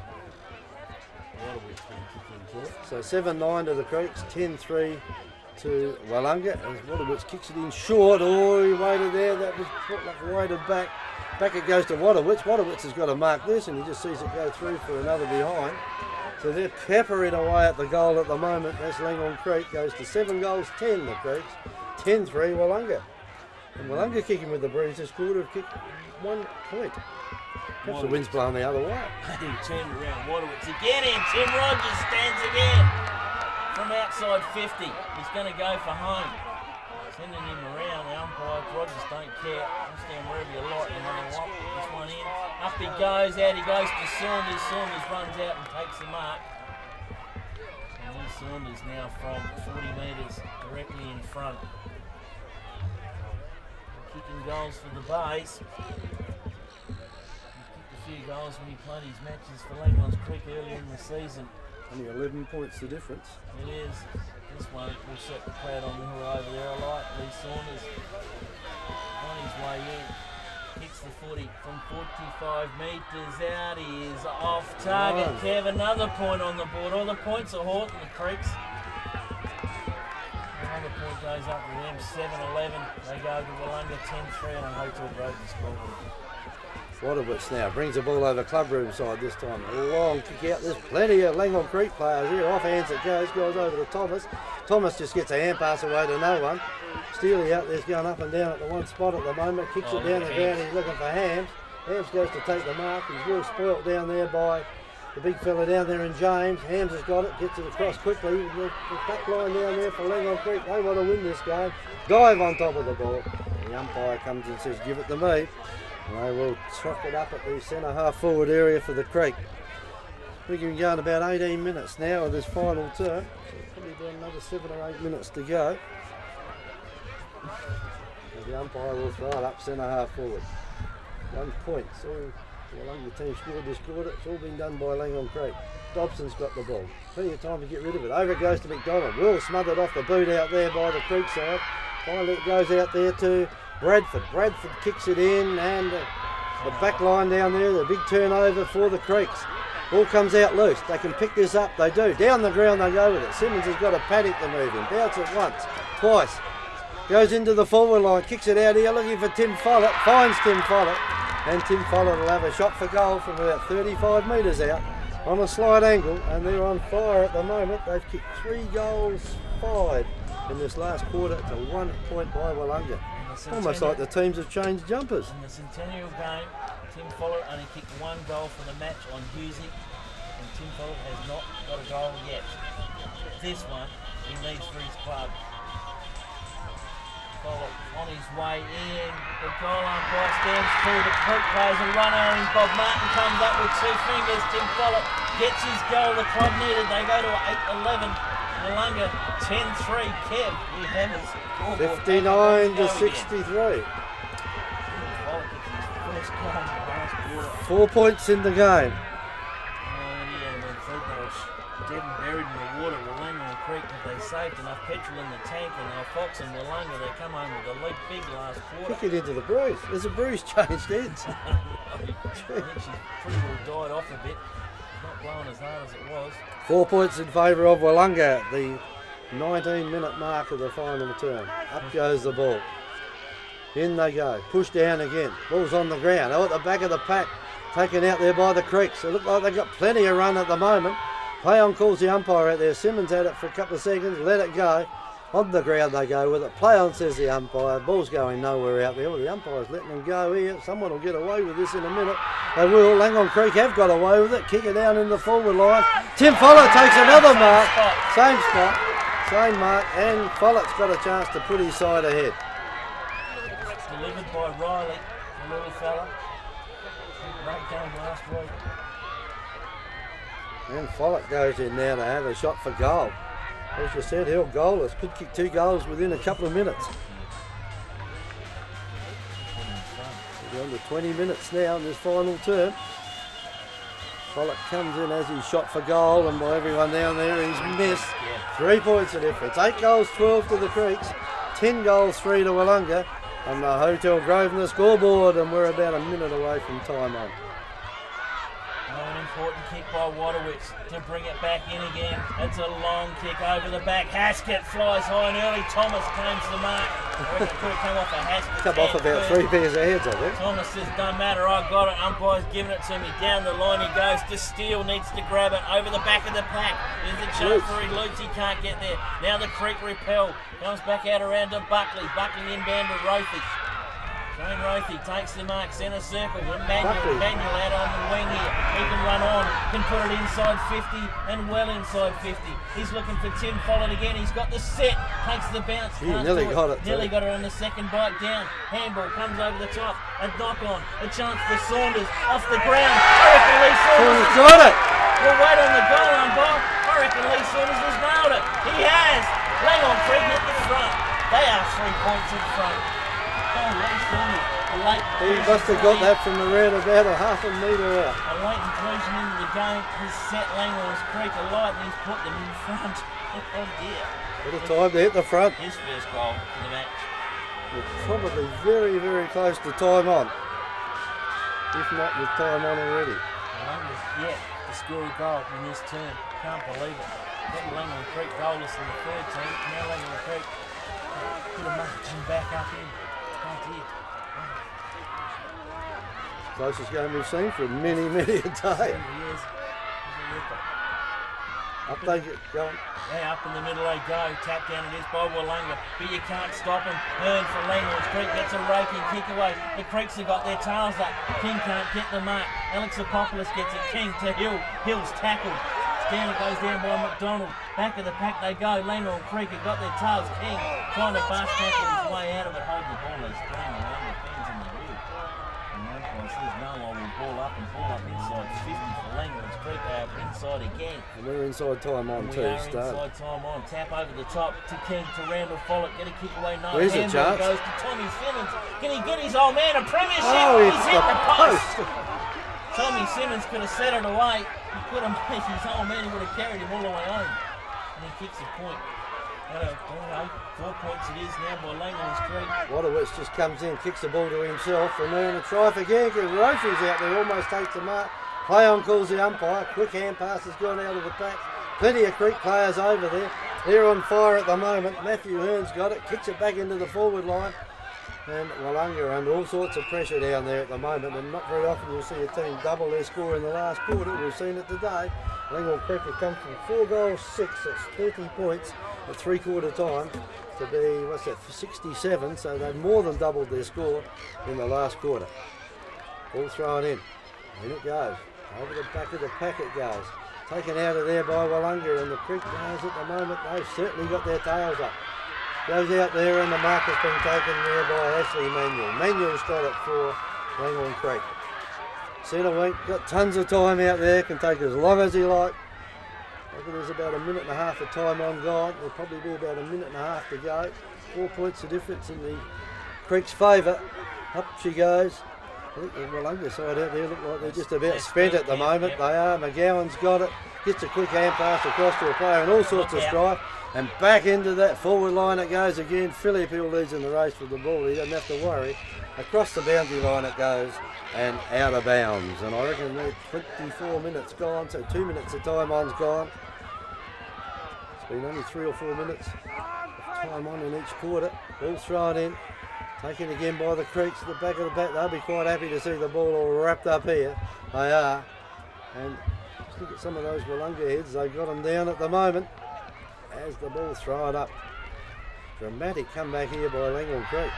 So 7-9 to the Creeks, 10-3 to Willunga. As Wadowitz kicks it in short. Oh, he waited there. That was waited back. Back it goes to Wadowitz. Wadowitz has got to mark this, and he just sees it go through for another behind. So they're peppering away at the goal at the moment. That's Langhorne Creek, goes to 7 goals, 10 the Creeks, 10-3 Willunga. And Willunga kicking with the breeze, this quarter have kicked 1 point. Perhaps the wind's blowing the other way. He turned around Waterwitz again, and Tim Rogers stands again from outside 50. He's going to go for home. Sending him around, the umpire. Rogers don't care. I'll stand wherever you like. You want to lock this one in. Up he goes, out he goes to Saunders. Saunders runs out and takes the mark. And here's Saunders now from 40 metres directly in front. Kicking goals for the Bays. He kicked a few goals when he played his matches for Langhorne Creek earlier in the season. Only 11 points the difference. It is. This one will set the crowd on the hill over there. I like Lee Saunders on his way in. Hits the footy from 45 metres out. He is off target. Kev, another point on the board. All the points are Horton, the Creeks. Another point goes up with them, 7-11. They go to Willunga 10-3 on Hotel Broke the scoreboard. Waterwitz now brings the ball over clubroom side this time. A long kick out. There's plenty of Langhorne Creek players here. Off hands it goes over to Thomas. Thomas just gets a hand pass away to no one. Steely out there's going up and down at the one spot at the moment. Kicks it down the ground. He's looking for Hams. Hams goes to take the mark. He's real spoilt down there by the big fella down there in James. Hams has got it. Gets it across quickly. The back line down there for Langhorne Creek. They want to win this game. Dive on top of the ball. The umpire comes and says, give it to me. And they will truck it up at the centre half forward area for the Creek. We've been going about 18 minutes now of this final term. So probably about another 7 or 8 minutes to go. And the umpire will throw it up centre half forward. 1 point. So the team scored this quarter. It's all been done by Langhorne Creek. Dobson's got the ball. Plenty of time to get rid of it. Over it goes to McDonald. Will smothered off the boot out there by the Creek side. Finally it goes out there to Bradford. Bradford kicks it in, and the back line down there, the big turnover for the Creeks. Ball comes out loose. They can pick this up. They do. Down the ground they go with it. Simmons has got a paddock to move in. Bounce it once, twice. Goes into the forward line. Kicks it out here looking for Tim Follett. Finds Tim Follett. And Tim Follett will have a shot for goal from about 35 metres out on a slight angle. And they're on fire at the moment. They've kicked 3 goals, 5 in this last quarter to 1 point by Willunga. Almost like the teams have changed jumpers. In the Centennial game, Tim Follett only kicked 1 goal for the match on Husey, and Tim Follett has not got a goal yet. This one, he leads for his club. Follett on his way in. The goal umpire stands through. The Creek players a runner, and Bob Martin comes up with 2 fingers. Tim Follett gets his goal the club needed. They go to 8-11. Willunga 10-3. Kev, we have his 59 to 63. 4 points in the game. Dead and buried in the water, Willunga Creek, but they saved enough petrol in the tank, and now Fox and Willunga, they come home with a big last quarter. Kick it into the breeze. There's a breeze changed heads. I think she's pretty well died off a bit. Not blowing as hard as it was. 4 points in favour of Willunga at the 19-minute mark of the final term. Up goes the ball. In they go. Push down again. Ball's on the ground. Oh, at the back of the pack. Taken out there by the Creeks. It look like they've got plenty of run at the moment. Play on calls the umpire out there. Simmons had it for a couple of seconds. Let it go. On the ground they go with it. Play on, says the umpire. Ball's going nowhere out there. Well, the umpire's letting them go here. Someone will get away with this in a minute. They will. Langhorne Creek have got away with it. Kick it down in the forward line. Tim Follett takes another mark. Same spot. Same mark. And Follett's got a chance to put his side ahead. Delivered by Riley, the little fella. Great game last week. And Follett goes in now to have a shot for goal. As you said, Hill goalless. Could kick 2 goals within a couple of minutes. We're on to 20 minutes now in this final term. Follett comes in as he's shot for goal, and by everyone down there he's missed. 3 points of difference. 8 goals, 12 to the Creeks. 10 goals, 3 to Willunga. On the Hotel Grosvenor scoreboard, and we're about a minute away from time on. An important kick by Waterwitz to bring it back in again. It's a long kick over the back. Haskett flies high and early. Thomas claims the mark. I reckon it could have come off a Haskett. Come off about 3 pairs of hands, I think. Thomas says, don't matter, I got it. Umpire's giving it to me. Down the line he goes to Steele, needs to grab it over the back of the pack. There's a chance for he Lutz, he can't get there. Now the Creek repel. Comes back out around to Buckley. Buckley inbound to Rothie. Shane Rothy takes the mark, centre circle. Manuel out on the wing here. He can run on, can put it inside 50 and well inside 50. He's looking for Tim Follett again. He's got the set, takes the bounce. He nearly got it. Nearly got it on the second bite down. Handball comes over the top. A knock on. A chance for Saunders off the ground. I reckon Lee Saunders got it. We'll wait on the goal line, Bob. I reckon Lee Saunders has nailed it. He has. Langhorne Creek at the front. They are 3 points in front. He must have got that from around about a half a metre out. A late inclusion into the game has set Langhorne Creek alight and he's put them in front. Oh dear. What a time to hit the front. His first goal for the match. We're probably very, very close to time on. If not with time on already. Yeah, to score a goal in this turn. Can't believe it. Got Langhorne Creek goalless in the third team. Now Langhorne Creek put a margin back up in. Closest game we've seen for many, many a day. Up they go. Yeah, up in the middle they go. Tap down it is by Willunga, but you can't stop him. Hearn for Langhorne Creek gets a raking kick away. The Creeks have got their tails up. King can't get the mark. Alex Apopoulos gets it. King to Hill. Hill's tackled. Down it goes down by McDonald. Back of the pack they go. Langhorne Creek have got their tails. King trying to bust tackle his way out of it. Hold the ball. They're spraying around the fans in the rear. And the umpire says no, I will ball up inside 50 for Langhorne Creek. They are inside again. And we're inside time on too. Inside time on. Tap over the top to King to Randall Follett. Get a kick away. No. There's a chance. Goes to Tommy Simmons. Can he get his old man a premiership? Oh, he's hit the post. post. Tommy Simmons could have set it away. He could have made his old man. He would have carried him all the way home. And he kicks a point. 4 points it is now by Langhorne Creek. Waterwitz just comes in, kicks the ball to himself, and then a try for again because Rofi's out there, almost takes the mark. Play on calls the umpire. Quick hand pass has gone out of the pack. Plenty of Creek players over there. They're on fire at the moment. Matthew Hearn's got it, kicks it back into the forward line. And Willunga are under all sorts of pressure down there at the moment, and not very often you'll see a team double their score in the last quarter. We've seen it today. Langhorne Creek have come from 4 goals 6, that's 30 points at 3/4 time to be, 67, so they've more than doubled their score in the last quarter. Ball thrown in, in it goes, over the back of the pack it goes. Taken out of there by Willunga, and the Creek guys at the moment, they've certainly got their tails up. Goes out there and the mark has been taken there by Ashley Manuel. Manuel's got it for Langhorne Creek. Centre wing, got tons of time out there, can take as long as he like. I reckon there's about a minute and a half of time on gone. There'll probably be about a minute and a half to go. 4 points of difference in the Creek's favour. Up she goes. I think the Willunga side out there look like they're just about spent at the moment. Yep. They are. McGowan's got it. Gets a quick hand pass across to a player and all sorts of strife. And back into that forward line it goes again. Philip Hill leads in the race with the ball. He doesn't have to worry. Across the boundary line it goes and out of bounds. And I reckon they're 24 minutes gone, so 2 minutes of time on's gone. It's been only 3 or 4 minutes of time on in each quarter. Ball thrown in. Taken again by the Creeks at the back of the bat. They'll be quite happy to see the ball all wrapped up here. They are. And let's look at some of those Willunga heads. They've got them down at the moment as the ball thrown up. Dramatic comeback here by Langhorne Creek.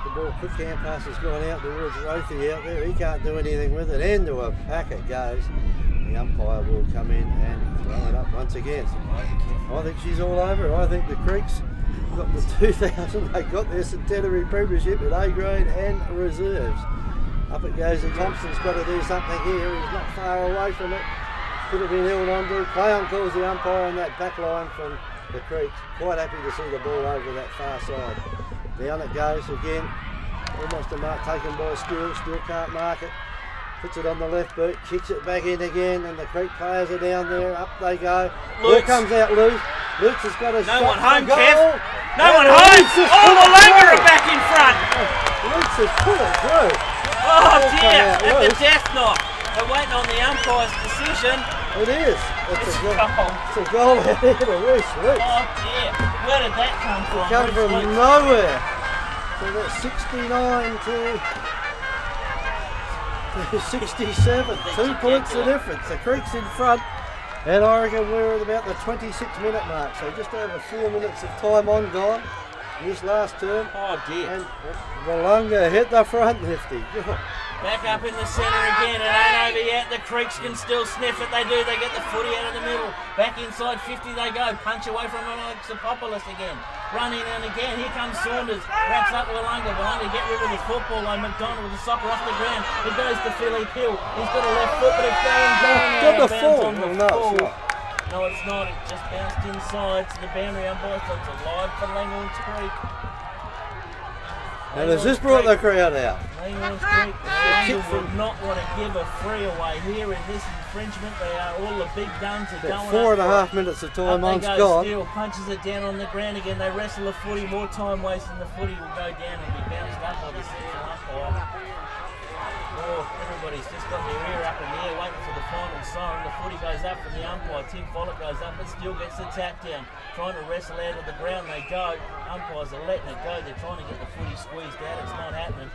The ball, quick hand pass has gone out towards Rothy out there. He can't do anything with it. Into a pack it goes. The umpire will come in and throw it up once again. I think she's all over it. I think the Creeks got the 2000. They got their centenary premiership at A grade and reserves. Up it goes, and Thompson's got to do something here. He's not far away from it. Could have been held on to. Play on calls the umpire on that back line from the Creeks. Quite happy to see the ball over that far side. Down it goes again. Almost a mark taken by Steele. Steele can't mark it. Puts it on the left boot. Kicks it back in again. And the Creek players are down there. Up they go. Ball comes out loose. Lutz has got a shot. No one home, Kev. No one home. Oh, Willunga are back in front. Lutz has put it through. Oh dear. At the death knock. We're waiting on the umpire's decision. It is. It's a goal out here to Reese Lutz. Oh dear. Where did that come from? It came from nowhere. So that's 69 to 67. 2 points of difference. The Creek's in front. And I reckon we're at about the 26-minute mark. So just over 4 minutes of time on gone. this last term. Oh dear. And Willunga hit the front, Nifty. Back up in the centre again, it ain't over yet. The Creeks can still sniff it. They do. They get the footy out of the middle. Back inside 50 they go. Punch away from Alexopoulos again. Run in and again. Here comes Saunders. Wraps up Willunga. Willunga get rid of the football. Like McDonald with the soccer off the ground. It goes to Philippe Hill. He's got a left foot, but it's going down. Got the Bounce full. on the No, full. it's not. No, it's not. It just bounced inside to the boundary umpire. So it's alive for Langhorne's Creek. And has this brought the crowd out? Langhorne's Creek, Willunga would not want to give a free away here in this infringement. They are all the big guns are going About up. 4.5 minutes of time Up on they go, gone. Steele punches it down on the ground again. They wrestle the footy, more time wasting. The footy will go down and be bounced up by the central umpire. Oh, everybody's just got their ear up in the air waiting for the final siren. The footy goes up from the umpire. Tim Follett goes up but still gets the tap down. Trying to wrestle out of the ground. They go. Umpires are letting it go. They're trying to get the footy squeezed out. It's not happening.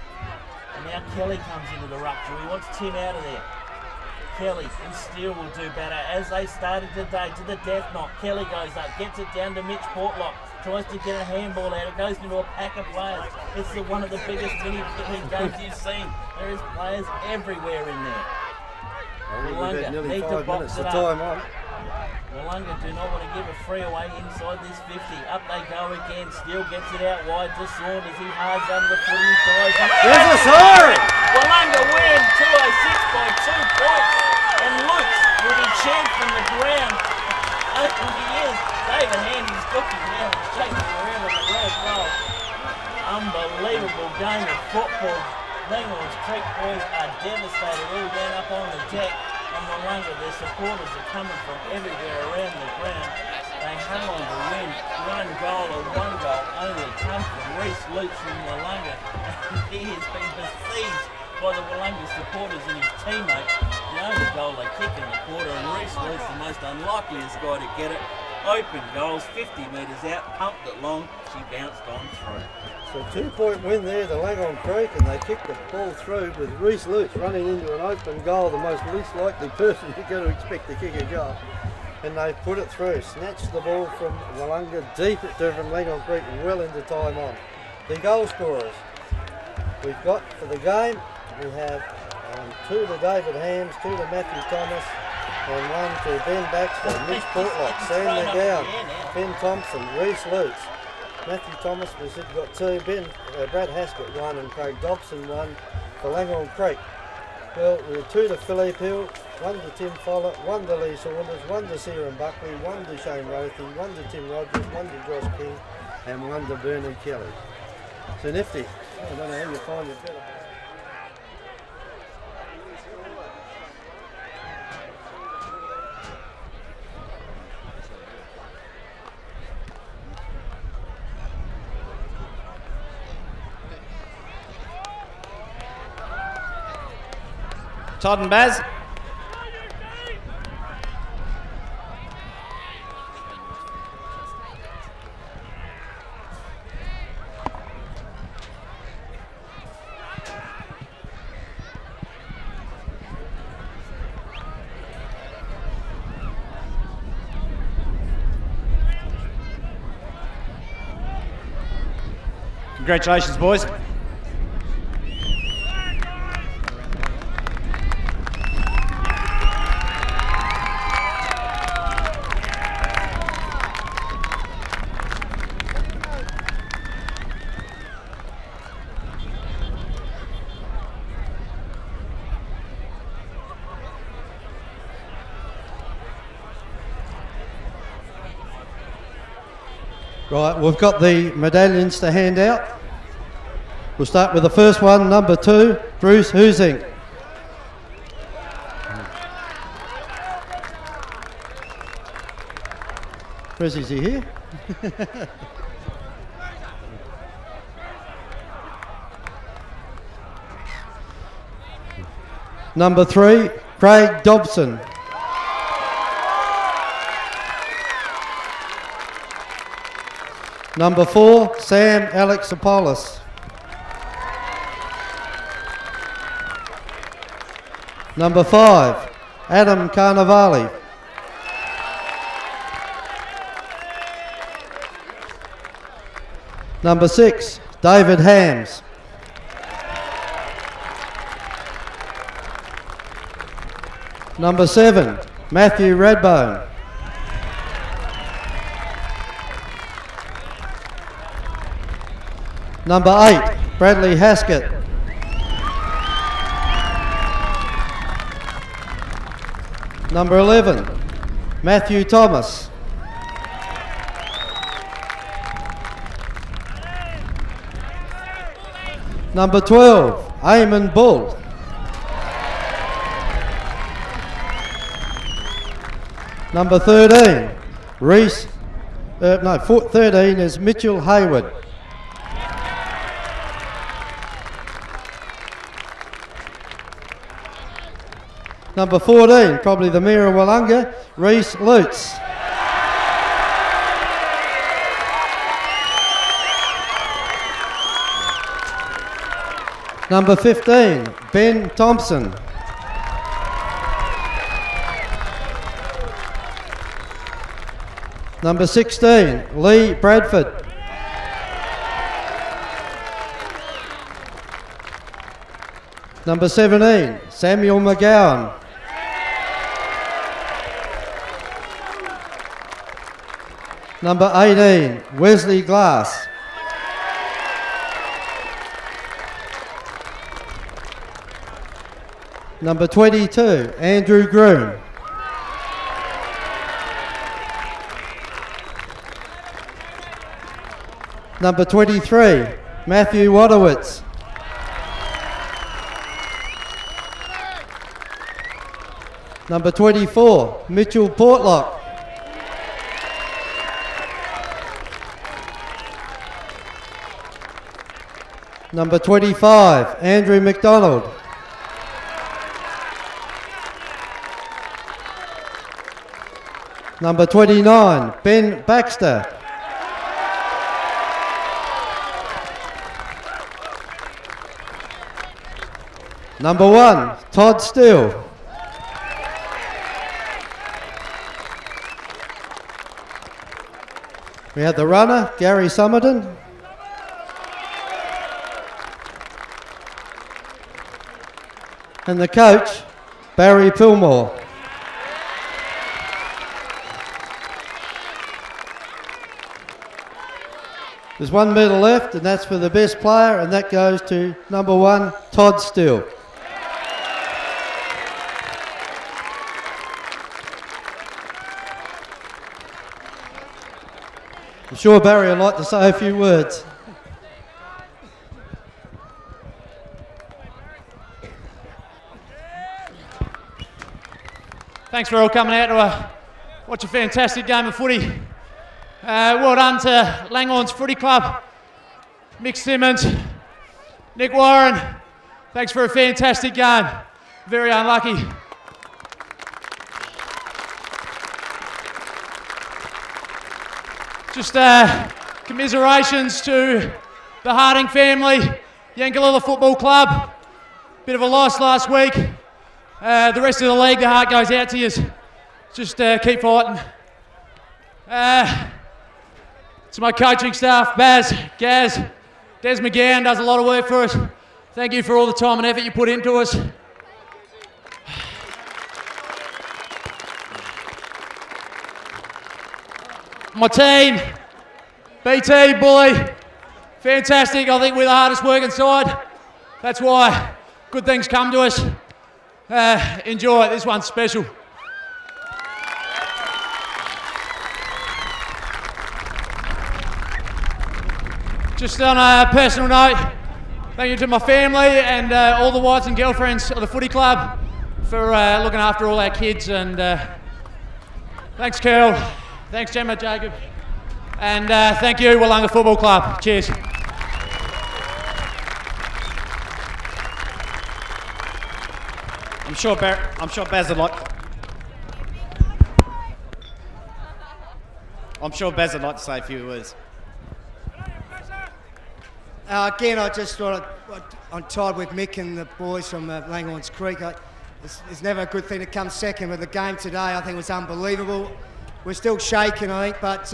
And now Kelly comes into the rupture. He wants Tim out of there. Kelly and Steele will do better. As they started today to the death knock, Kelly goes up, gets it down to Mitch Portlock, tries to get a handball out. It goes into a pack of players. It's one of the biggest mini games you've seen. There is players everywhere in there. Willunga Nearly need 5 to box minutes it of up. time on. Willunga do not want to give a free away inside this 50. Up they go again. Steele gets it out wide to Saunders. He hards under the footy. He throws up. There's a siren! Willunga win 206 by 2 points. And Lutz will be cheered from the ground. Oh, he is. David Handy's looking now and shaking around on the red goal. Unbelievable game of football. Langhorne's Creek boys are devastated all down up on the deck. And Willunga, their supporters are coming from everywhere around the ground. They hung on to win 1 goal and 1 goal only come from Reese Lutz from Willunga. And he has been besieged by the Willunga supporters and his teammates. The only goal they kick in the quarter, and Reese Lutz, the most unlikeliest guy to get it. Open goals, 50 metres out, pumped it long, she bounced on through. So 2-point win there to Langhorne Creek, and they kicked the ball through with Reese Lutz running into an open goal, the most least likely person you're going to expect to kick a goal. And they put it through, snatched the ball from Willunga deep from Langhorne Creek well into time on. The goal scorers we've got for the game, we have 2 to David Hams, 2 to Matthew Thomas, and 1 to Ben Baxter, Mitch Portlock, Sam McGowan, Ben Thompson, Reese Lutz. Matthew Thomas was got 2, Brad Haskett 1, and Craig Dobson 1 for Langhorne Creek. Well, we had 2 to Philippe Hill, 1 to Tim Follett, 1 to Lee Saunders, 1 to Ciaran Buckley, 1 to Shane Rothy, 1 to Tim Rogers, 1 to Josh King, and 1 to Bernard Kelly. So Nifty, I don't know how you find it better. Todd and Baz. Congratulations, boys. Right, we've got the medallions to hand out. We'll start with the first one, number 2, Bruce Husing. Bruce, is he here? Number 3, Craig Dobson. Number 4, Sam Alexopoulos. Number 5, Adam Carnavale. Number 6, David Hams. Number 7, Matthew Redbone. Number 8, Bradley Haskett. Number 11, Matthew Thomas. Number 12, Eamon Bull. Number 13, 13 is Mitchell Hayward. Number 14, probably the Mayor of Willunga, Reese Lutz. Number 15, Ben Thompson. Number 16, Lee Bradford. Number 17, Samuel McGowan. Number 18, Wesley Glass. Number 22, Andrew Groom. Number 23, Matthew Wadowitz. Number 24, Mitchell Portlock. Number 25, Andrew McDonald. Number 29, Ben Baxter. Number 1, Todd Steele. We have the runner, Gary Summerton. And the coach, Barry Pillmore. There's 1 medal left, and that's for the best player, and that goes to number 1, Todd Steele. I'm sure Barry would like to say a few words. Thanks for all coming out to watch a fantastic game of footy. Well done to Langhorne's Footy Club, Mick Simmons, Nick Warren. Thanks for a fantastic game. Very unlucky. Just commiserations to the Harding family, Yankalilla Football Club. Bit of a loss last week. The rest of the league, the heart goes out to you. Just keep fighting. To my coaching staff, Baz, Gaz, Des McGowan does a lot of work for us. Thank you for all the time and effort you put into us. My team, BT, Bully, fantastic. I think we're the hardest working side. That's why good things come to us. Enjoy it, this one's special. Just on a personal note, thank you to my family and all the wives and girlfriends of the footy club for looking after all our kids. And thanks, Carol. Thanks, Gemma, Jacob. And thank you, Willunga Football Club. Cheers. I'm sure Baz would like to say a few words. Again, I just thought I'm tied with Mick and the boys from Langhorne's Creek. It's never a good thing to come second, but the game today I think was unbelievable. We're still shaking, I think, but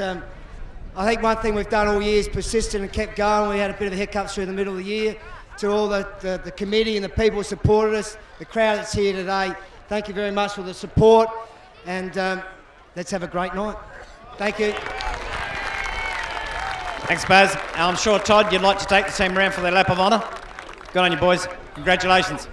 I think one thing we've done all year is persistent and kept going. We had a bit of a hiccup through the middle of the year. To all the committee and the people who supported us, the crowd that's here today, thank you very much for the support, and let's have a great night. Thank you. Thanks, Baz. I'm sure, Todd, you'd like to take the team around for their lap of honour. Good on you, boys. Congratulations.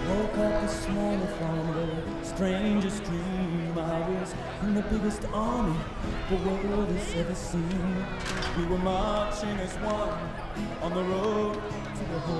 Woke up this morning from the strangest dream. I was in the biggest army the world has ever seen. We were marching as one on the road to the home.